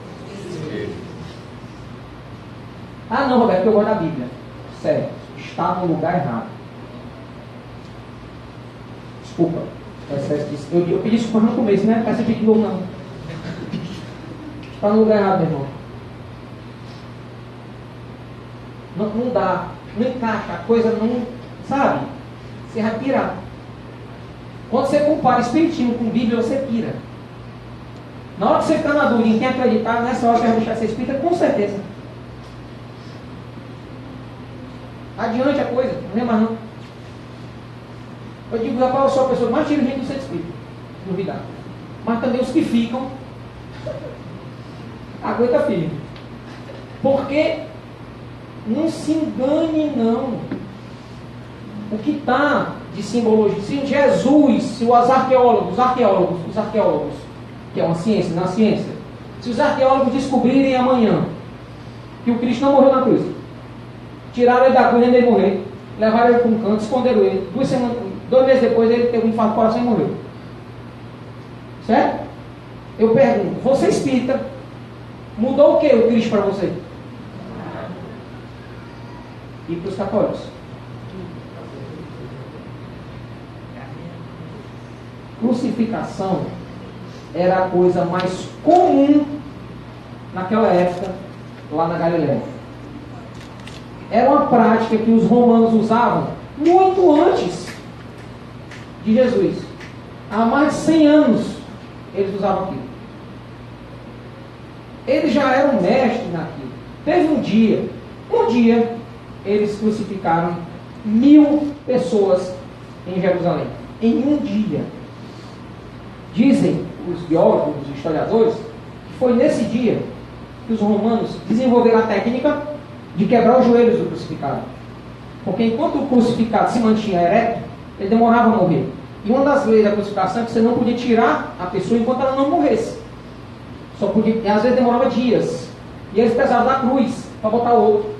Ah não, Roberto, eu gosto da Bíblia. Certo, está no lugar errado. Desculpa. Eu pedi desculpa no começo, né? Parece que de novo não. Está no lugar errado, meu irmão. Não dá, não encaixa, a coisa não, sabe? Você vai pirar. Quando você compara Espiritismo com Bíblia, você pira. Na hora que você ficar na dúvida em quem acreditar, nessa hora você vai deixar ser espírita, com certeza. Adiante a coisa, não é mais não. Eu digo, rapaz, eu sou a pessoa mais inteligente do centro espírita. Duvidar. Mas também os que ficam, aguenta firme. Porque não se engane não. O que está de simbologia? Se Jesus, se os arqueólogos, que é uma ciência, na ciência, se os arqueólogos descobrirem amanhã que o Cristo não morreu na cruz, tiraram ele da cruz antes de ele morrer, levaram ele para um canto, esconderam ele, 2 meses depois ele teve um infarto do coração e morreu. Certo? Eu pergunto, você espírita, mudou o que o Cristo para você? E para os católicos? Crucificação era a coisa mais comum naquela época, lá na Galileia. Era uma prática que os romanos usavam muito antes de Jesus. Há mais de 100 anos eles usavam aquilo. Eles já eram mestres naquilo. Teve um dia, eles crucificaram 1000 pessoas em Jerusalém. Em um dia. Dizem os biólogos, os historiadores, que foi nesse dia que os romanos desenvolveram a técnica de quebrar os joelhos do crucificado. Porque enquanto o crucificado se mantinha ereto, ele demorava a morrer. E uma das leis da crucificação é que você não podia tirar a pessoa enquanto ela não morresse. Só podia, e às vezes demorava dias. E eles precisavam da cruz para botar outro.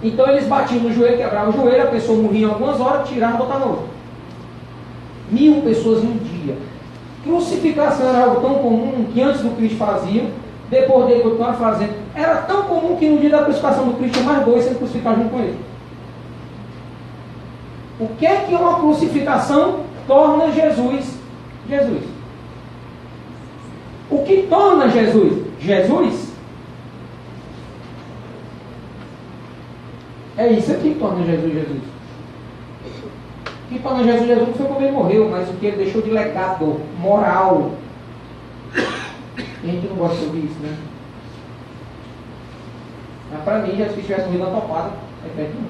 Então eles batiam no joelho, quebravam o joelho, a pessoa morria em algumas horas, tiravam e botavam outro. 1000 pessoas em um dia. Crucificação era algo tão comum que antes do Cristo faziam, depois dele continuaram fazendo. Era tão comum que no dia da crucificação do Cristo tinha mais 2 sendo crucificados junto com ele. O que é que uma crucificação torna Jesus? Jesus. O que torna Jesus? Jesus? É isso aqui que torna Jesus Jesus. O que torna Jesus Jesus não foi como ele morreu, mas o que ele deixou de legado moral. E a gente não gosta de ouvir isso, né? Mas para mim, Jesus tivesse morrido na topada, é perto de mim.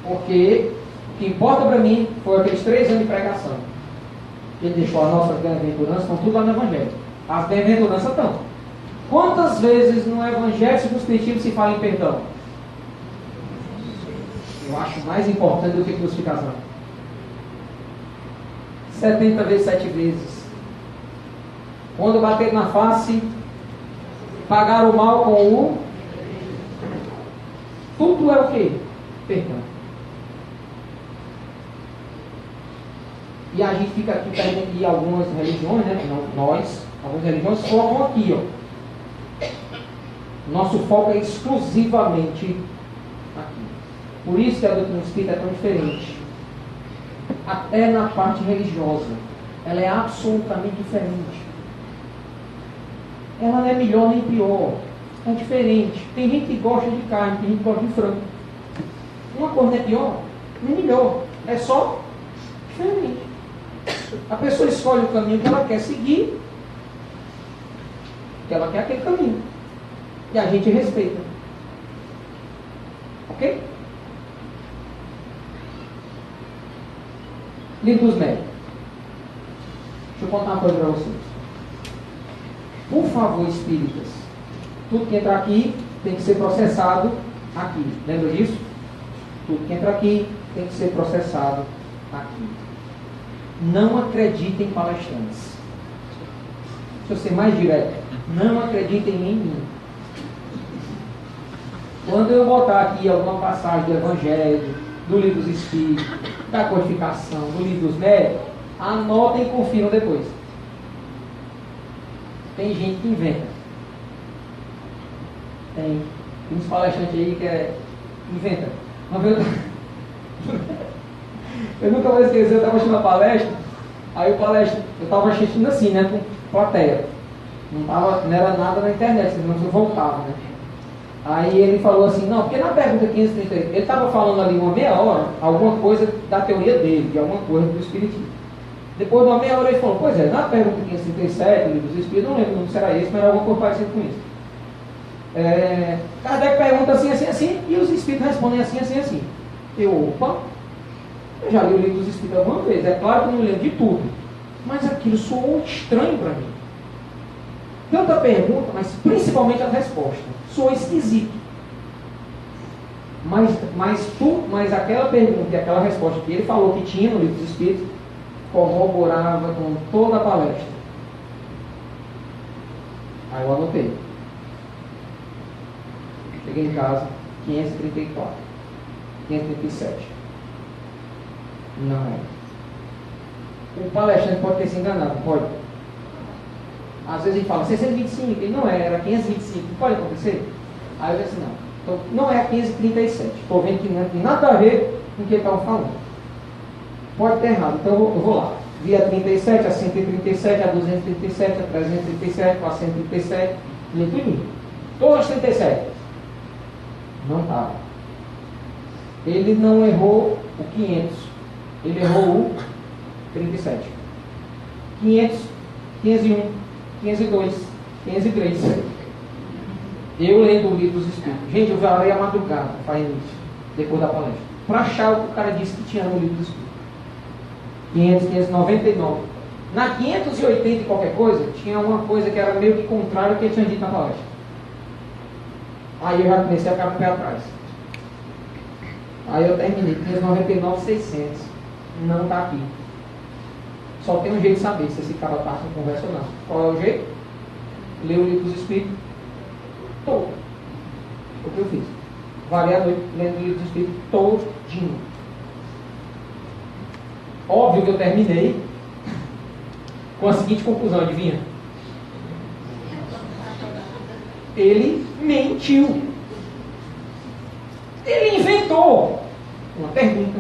Porque o que importa para mim foi aqueles 3 anos de pregação. Ele deixou as nossas bem-aventuranças, estão tudo lá no Evangelho. As bem-aventuranças estão. Quantas vezes no Evangelho dos Espiritismo se fala em perdão? Eu acho mais importante do que crucificação. 70 vezes, 7 vezes. Quando bater na face, pagar o mal com o... Tudo é o quê? Perdão. E a gente fica aqui perto de algumas religiões, né? Nós, algumas religiões colocam aqui, ó. Nosso foco é exclusivamente aqui. Por isso que a doutrina espírita é tão diferente. Até na parte religiosa. Ela é absolutamente diferente. Ela não é melhor nem pior. É diferente. Tem gente que gosta de carne, tem gente que gosta de frango. Uma coisa não é pior, nem melhor. É só diferente. A pessoa escolhe o caminho que ela quer seguir, que ela quer aquele caminho. E a gente respeita. Ok? Livro dos Médios. Deixa eu contar uma coisa para vocês. Por favor, espíritas, tudo que entra aqui tem que ser processado aqui. Lembra disso? Tudo que entra aqui tem que ser processado aqui. Não acreditem em palestrantes. Deixa eu ser mais direto. Não acreditem em mim. Quando eu botar aqui alguma passagem do Evangelho, do Livro dos Espíritos, da Codificação, do Livro dos Médios, anotem e confiram depois. Tem gente que inventa. Tem uns palestrantes aí que inventa. Eu nunca vou esquecer, eu estava assistindo uma palestra, aí o palestra, eu estava assistindo assim, né, com plateia. Não era nada na internet, senão eu voltava, né. Aí ele falou assim, não, porque na pergunta 538, ele estava falando ali uma meia hora, alguma coisa da teoria dele, de alguma coisa do Espiritismo. Depois de uma meia hora ele falou, pois é, na pergunta 537, livro dos Espíritos, não lembro se era esse, mas era alguma coisa parecida com isso. Kardec pergunta assim, assim, assim, e os Espíritos respondem assim, assim, assim. Eu já li o livro dos Espíritos alguma vez, é claro que eu não lembro de tudo, mas aquilo soou estranho para mim. Tanta pergunta, mas principalmente a resposta. Sou esquisito. Mas aquela pergunta e aquela resposta que ele falou que tinha no livro dos Espíritos corroborava com toda a palestra. Aí eu anotei. Cheguei em casa, 534, 537. Não é. O palestrante pode ter se enganado, pode. Às vezes ele fala 625, e não era 525, pode acontecer? Aí eu disse assim, não. Então, não é a 537. Estou vendo que não tem nada a ver com o que ele estava falando. Pode ter errado. Então eu vou lá. Vi a 37, a 137, a 237, a 337, a 437. Li tudo. Todas as 37. Não estava. Ele não errou o 500. Ele errou o 37. 500, 501, 502, 503. Eu lendo o livro dos Espíritos. Gente, eu varei a madrugada, fazendo isso, depois da palestra, para achar o que o cara disse que tinha no livro dos Espíritos. 500, 599. Na 580 e qualquer coisa, tinha uma coisa que era meio que contrário ao que ele tinha dito na palestra. Aí eu já comecei a ficar com o pé atrás. Aí eu terminei, 599, 600. Não está aqui. Só tem um jeito de saber se esse cara está com conversa ou não. Qual é o jeito? Ler o livro dos Espíritos. Todo. O que eu fiz? Varei a noite lendo o livro dos Espíritos todinho. Óbvio que eu terminei com a seguinte conclusão, adivinha? Ele mentiu. Ele inventou uma pergunta,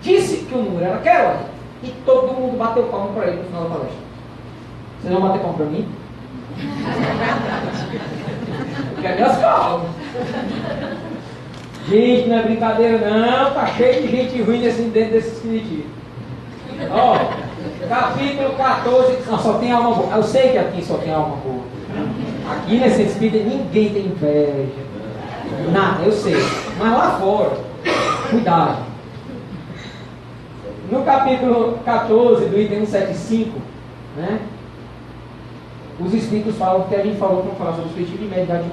disse que o número era aquela, e todo mundo bateu palmo para ele no final da palestra. Vocês vão bater palmo para mim? Quer minhas palmas. Gente, não é brincadeira não, tá cheio de gente ruim dentro desse espiritismo. Ó, capítulo 14, não, só tem alma boa. Eu sei que aqui só tem alma boa. Aqui nesse espírito ninguém tem inveja. Nada, eu sei. Mas lá fora, cuidado. No capítulo 14 do item 175, né? Os espíritos falam que a gente falou para falar sobre o espiritismo de mediunidade.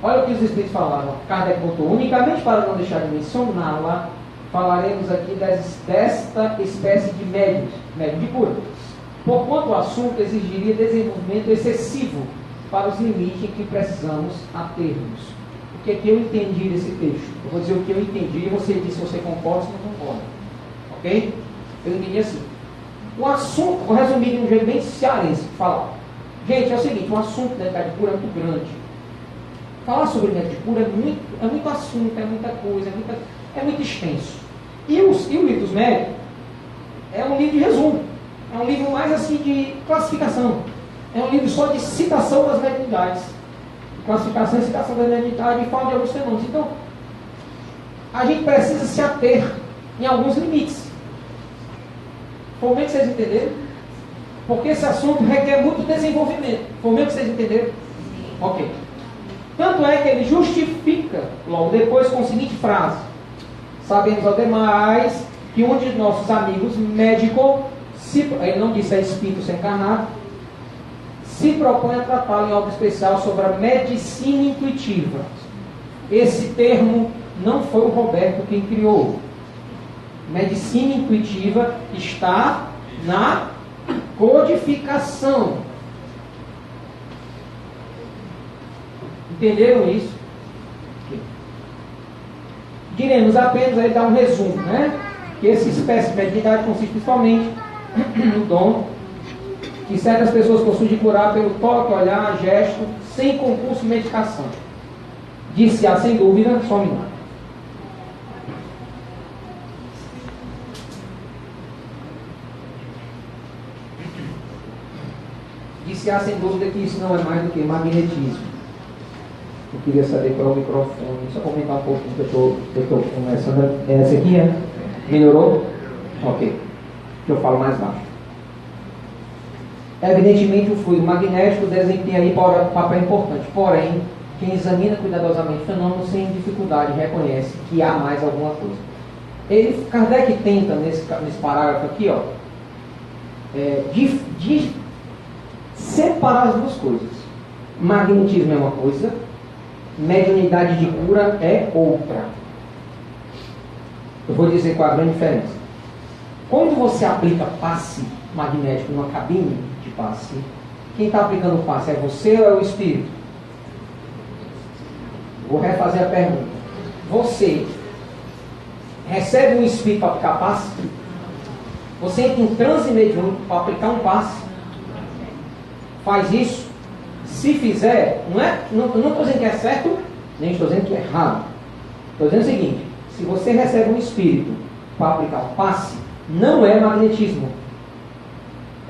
Olha o que os espíritos falaram. Kardec botou: unicamente para não deixar de mencioná-la, falaremos aqui desta espécie de médium de cura. Porquanto o assunto exigiria desenvolvimento excessivo para os limites em que precisamos atermos. O que é que eu entendi desse texto? Eu vou dizer o que eu entendi e você diz se você concorda ou se não concorda. Ok? Eu entendi assim. O assunto, vou resumir de um jeito bem cearense, falar. Gente, é o seguinte, o assunto da mediunidade de cura é muito grande. Falar sobre mediunidade de cura é muito assunto, é muita coisa, é muito extenso. E o livro dos médiuns é um livro de resumo. É um livro mais assim de classificação. É um livro só de citação das mediunidades. Classificação e citação das mediunidades e fala de alguns fenômenos. Então, a gente precisa se ater em alguns limites. Foi bem que vocês entenderam? Porque esse assunto requer muito desenvolvimento. Foi bem que vocês entenderam? Ok. Tanto é que ele justifica, logo depois, com a seguinte frase: sabemos ao demais que um de nossos amigos médico, ele não disse é espírito sem encarnado, se propõe a tratá-lo em obra especial sobre a medicina intuitiva. Esse termo não foi o Roberto quem criou. Medicina intuitiva está na codificação. Entenderam isso? Diremos apenas, aí dar um resumo, né? Que essa espécie de mediunidade consiste principalmente no dom que certas pessoas possuem de curar pelo toque, olhar, gesto, sem concurso e medicação. Disse-a sem dúvida, só um minuto. Disse-a sem dúvida que isso não é mais do que magnetismo. Eu queria saber qual é o microfone. Só comentar um pouquinho que eu estou começando. Essa aqui, é? Melhorou? Ok. Que eu falo mais baixo. Evidentemente, o fluido magnético desempenha aí um papel importante. Porém, quem examina cuidadosamente o fenômeno sem dificuldade reconhece que há mais alguma coisa. Kardec tenta, nesse parágrafo aqui, ó, de separar as duas coisas. magnetismo é uma coisa, mediunidade de cura é outra. Eu vou dizer qual é a grande diferença. Quando você aplica passe magnético numa cabine de passe, quem está aplicando o passe é você ou é o espírito? Vou refazer a pergunta. Você recebe um espírito para aplicar passe? Você entra em transe mediúnico para aplicar um passe? Faz isso? Se fizer, não estou dizendo que é certo, nem estou dizendo que é errado. Estou dizendo o seguinte: se você recebe um espírito para aplicar um passe, não é magnetismo,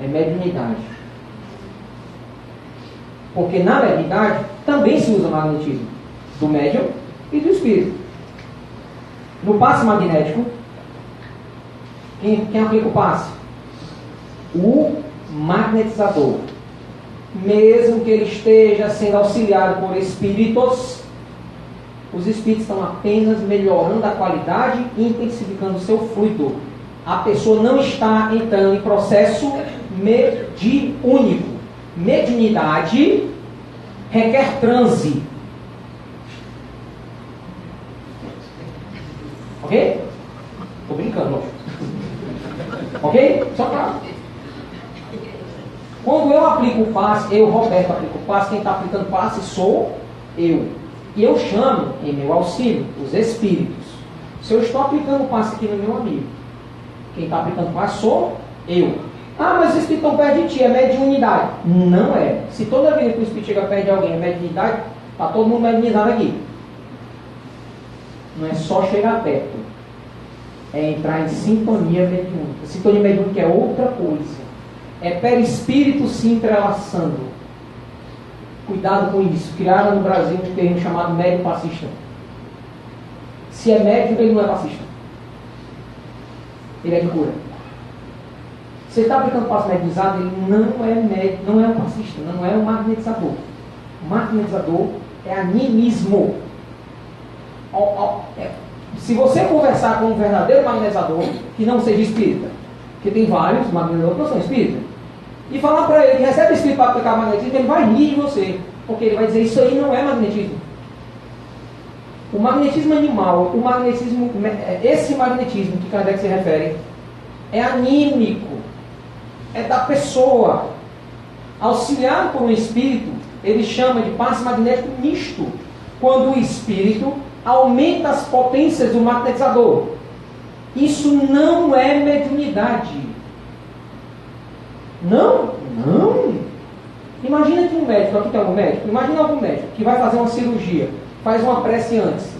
é mediunidade. Porque na mediunidade também se usa magnetismo do médium e do espírito. No passe magnético, quem aplica o passe? O magnetizador. Mesmo que ele esteja sendo auxiliado por espíritos, os espíritos estão apenas melhorando a qualidade e intensificando o seu fluido. A pessoa não está entrando em processo mediúnico. Mediunidade requer transe. Ok? Estou brincando, lógico. Ok? Só para... Quando eu aplico o passe, eu, Roberto, aplico o passe, quem está aplicando o passe sou eu. E eu chamo, em meu auxílio, os espíritos. Se eu estou aplicando o passe aqui no meu amigo, quem está aplicando o passe sou eu. Ah, mas os espíritos estão perto de ti, é mediunidade. Não é. Se toda vez que o espírito chega perto de alguém é mediunidade, está todo mundo mediunizado aqui. Não é só chegar perto. É entrar em sintonia mediúnica. Sintonia mediúnica é outra coisa. É perispírito se entrelaçando. Cuidado com isso. Criaram no Brasil um termo chamado médium passista. Se é médium, ele não é passista. Ele é de cura. Você está aplicando passo mediunizado, ele não é médium, não é um passista, não é um magnetizador. O magnetizador é animismo. Se você conversar com um verdadeiro magnetizador, que não seja espírita, porque tem vários magnetizadores que não são espíritas, e falar para ele que recebe espírito para aplicar magnetismo, ele vai rir de você, porque ele vai dizer: isso aí não é magnetismo. O magnetismo animal, esse magnetismo que Kardec se refere, é anímico, é da pessoa. Auxiliado por um espírito, ele chama de passe magnético misto, quando o espírito aumenta as potências do magnetizador. Isso não é mediunidade. Não. Imagina que um médico, aqui tem algum médico, imagina algum médico que vai fazer uma cirurgia, faz uma prece antes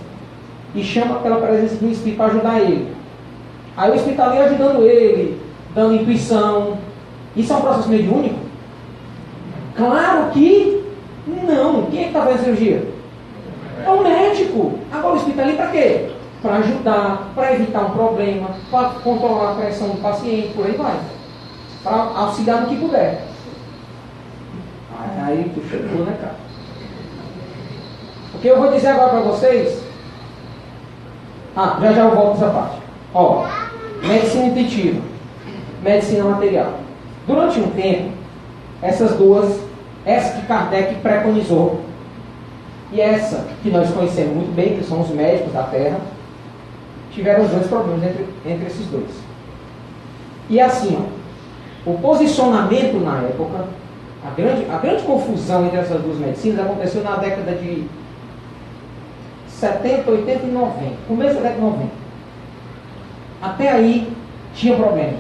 e chama pela presença de um espírito para ajudar ele. Aí o espírito está ali ajudando ele, dando intuição. Isso é um processo mediúnico? Claro que não. Quem é que está fazendo a cirurgia? É o médico. Agora o espírito está ali para quê? Para ajudar, para evitar um problema, para controlar a pressão do paciente, por aí vai. Para auxiliar no que puder. Aí tu chegou, né, cara? O que eu vou dizer agora para vocês... já eu volto nessa parte. Ó, medicina intuitiva, medicina material. Durante um tempo, essas duas, essa que Kardec preconizou e essa que nós conhecemos muito bem, que são os médicos da Terra, tiveram os dois problemas entre esses dois. E assim, ó, o posicionamento na época, a grande confusão entre essas duas medicinas aconteceu na década de 70, 80 e 90, começo da década de 90. Até aí tinha problema.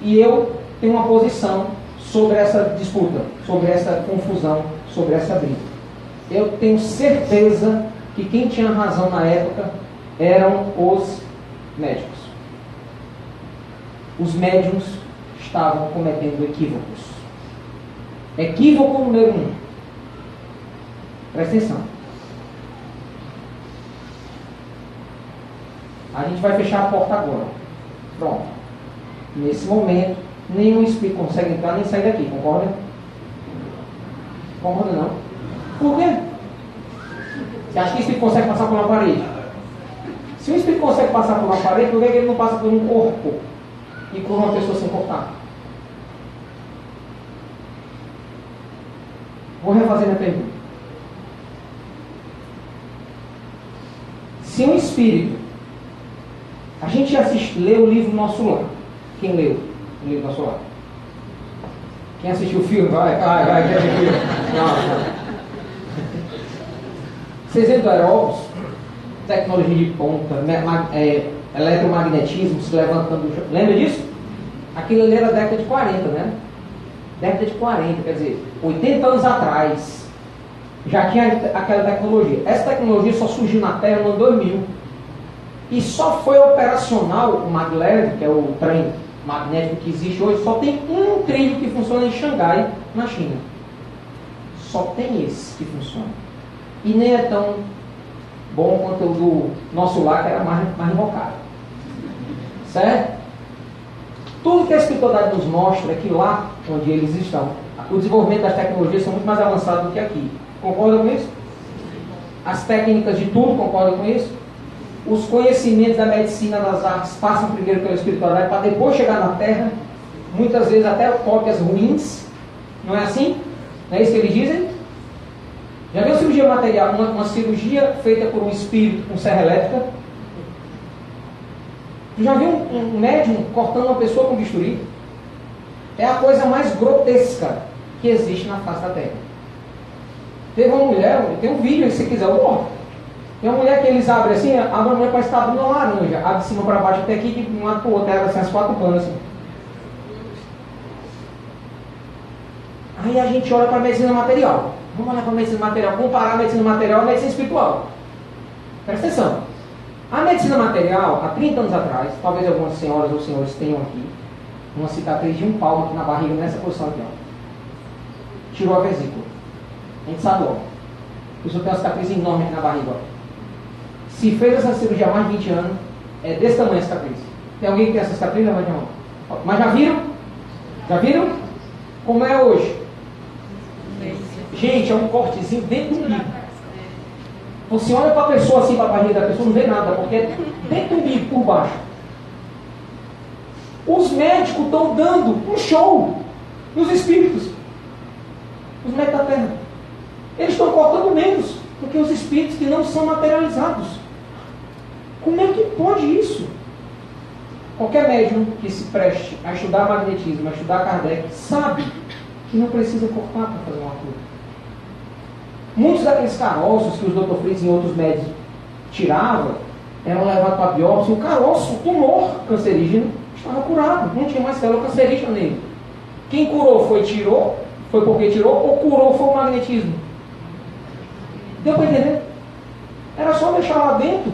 E eu tenho uma posição sobre essa disputa, sobre essa confusão, sobre essa briga. Eu tenho certeza que quem tinha razão na época eram os médicos. Os médiums estavam cometendo equívocos. Equívoco número 1. Presta atenção. A gente vai fechar a porta agora. Pronto. Nesse momento, nenhum espírito consegue entrar nem sair daqui, concorda? Concorda não? Por quê? Você acha que o espírito consegue passar por uma parede? Se o espírito consegue passar por uma parede, por que ele não passa por um corpo? E por uma pessoa sem cortar? Vou refazer minha pergunta. Se um espírito... A gente leu o livro Nosso Lar. Quem leu o livro Nosso Lar? Quem assistiu o filme? Vai, quem assistiu? Não. Vocês lembram do aeróbus? Tecnologia de ponta, eletromagnetismo se levantando. Lembra disso? Aquilo ali era década de 40, né? Década de 40, quer dizer, 80 anos atrás. Já tinha aquela tecnologia. Essa tecnologia só surgiu na Terra no ano 2000. E só foi operacional o maglev, que é o trem magnético que existe hoje, só tem um trilho que funciona em Xangai, na China. Só tem esse que funciona. E nem é tão bom quanto o do Nosso Lar, que era mais invocado. Certo? Tudo que a espiritualidade nos mostra é que lá onde eles estão, o desenvolvimento das tecnologias são muito mais avançados do que aqui. Concordam com isso? As técnicas de tudo concordam com isso? Os conhecimentos da medicina, das artes, passam primeiro pela espiritualidade para depois chegar na Terra, muitas vezes até cópias ruins. Não é assim? Não é isso que eles dizem? Já viu cirurgia material? Uma cirurgia feita por um espírito com serra elétrica? Tu já viu um médium cortando uma pessoa com bisturi? É a coisa mais grotesca que existe na face da Terra. Teve uma mulher, tem um vídeo, se quiser, eu mostro. Tem uma mulher que eles abrem assim, abre a mulher parece que está abrindo uma laranja, abre de cima para baixo até aqui, de um lado para o outro, era assim, as 4 panas assim. Aí a gente olha para a medicina material. Vamos olhar para a medicina material, comparar a medicina material à medicina espiritual. Presta atenção. A medicina material, há 30 anos atrás, talvez algumas senhoras ou senhores tenham aqui, uma cicatriz de um palmo aqui na barriga, nessa posição aqui, ó. Tirou a vesícula. A gente sabe logo. A pessoa tem uma cicatriz enorme aqui na barriga, ó. Se fez essa cirurgia há mais de 20 anos, é desse tamanho a cicatriz. Tem alguém que tem essa cicatriz? Levante a mão. Mas já viram? Já viram? Como é hoje? Gente, é um cortezinho dentro do umbigo. Você olha para a pessoa assim, para a barriga da pessoa, não vê nada, porque é dentro do umbigo, por baixo. Os médicos estão dando um show nos espíritos. Os médicos da Terra. Eles estão cortando menos do que os espíritos que não são materializados. Como é que pode isso? Qualquer médium que se preste a estudar magnetismo, a estudar Kardec, sabe que não precisa cortar para fazer uma cura. Muitos daqueles caroços que os Dr. Fritz e outros médicos tiravam, eram levados para a biópsia, e o caroço, o tumor cancerígeno, estava curado, não tinha mais célula cancerígena nele. Quem curou foi porque tirou, ou curou foi o magnetismo? Deu para entender? Era só deixar lá dentro,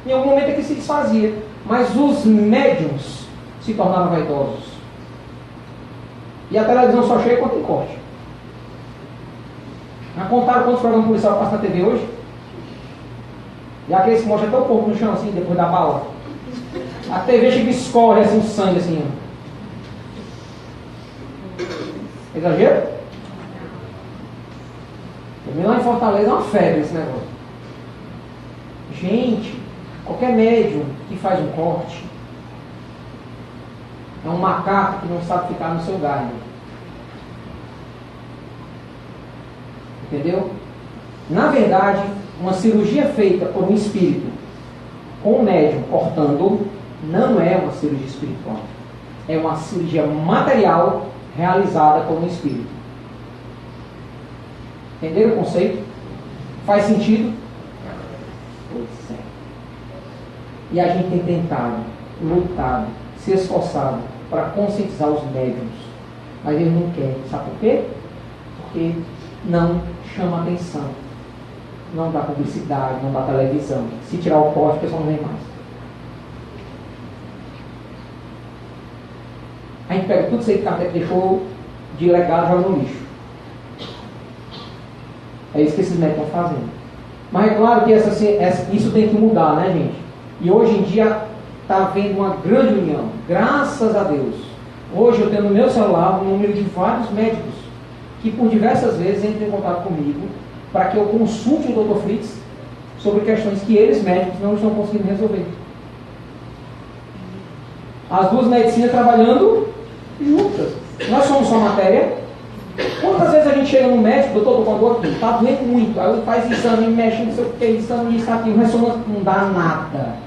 em algum momento é que se desfazia. Mas os médiums se tornaram vaidosos. E a televisão só chega quando tem corte. Já contaram quantos programas policiais passam na TV hoje? E aqueles que mostram até o corpo no chão assim, depois da bala. A TV chega e escorre assim, o sangue assim. Ó. Exagero? Também lá em Fortaleza é uma febre esse negócio. Gente, qualquer médium que faz um corte é um macaco que não sabe ficar no seu galho. Entendeu? Na verdade, uma cirurgia feita por um espírito com um médium cortando não é uma cirurgia espiritual. É uma cirurgia material realizada por um espírito. Entenderam o conceito? Faz sentido? Pois é. E a gente tem tentado, lutado, se esforçado para conscientizar os médiums. Mas eles não querem. Sabe por quê? Porque não chama atenção. Não dá publicidade, não dá televisão. Se tirar o corte, o pessoal não vem mais. A gente pega tudo isso aí que Kardec deixou de legado e joga no lixo. É isso que esses médicos estão fazendo. Mas é claro que isso tem que mudar, né, gente? E hoje em dia está havendo uma grande união. Graças a Deus. Hoje eu tenho no meu celular um número de vários médicos que por diversas vezes entram em contato comigo para que eu consulte o Dr. Fritz sobre questões que eles, médicos, não estão conseguindo resolver. As duas medicinas trabalhando juntas. Nós somos só matéria, Quantas vezes a gente chega no médico, doutor, estou com dor aqui, está doendo muito, aí ele faz exame, mexe, não sei o que, exame, isso, aquilo, ressonância, não dá nada.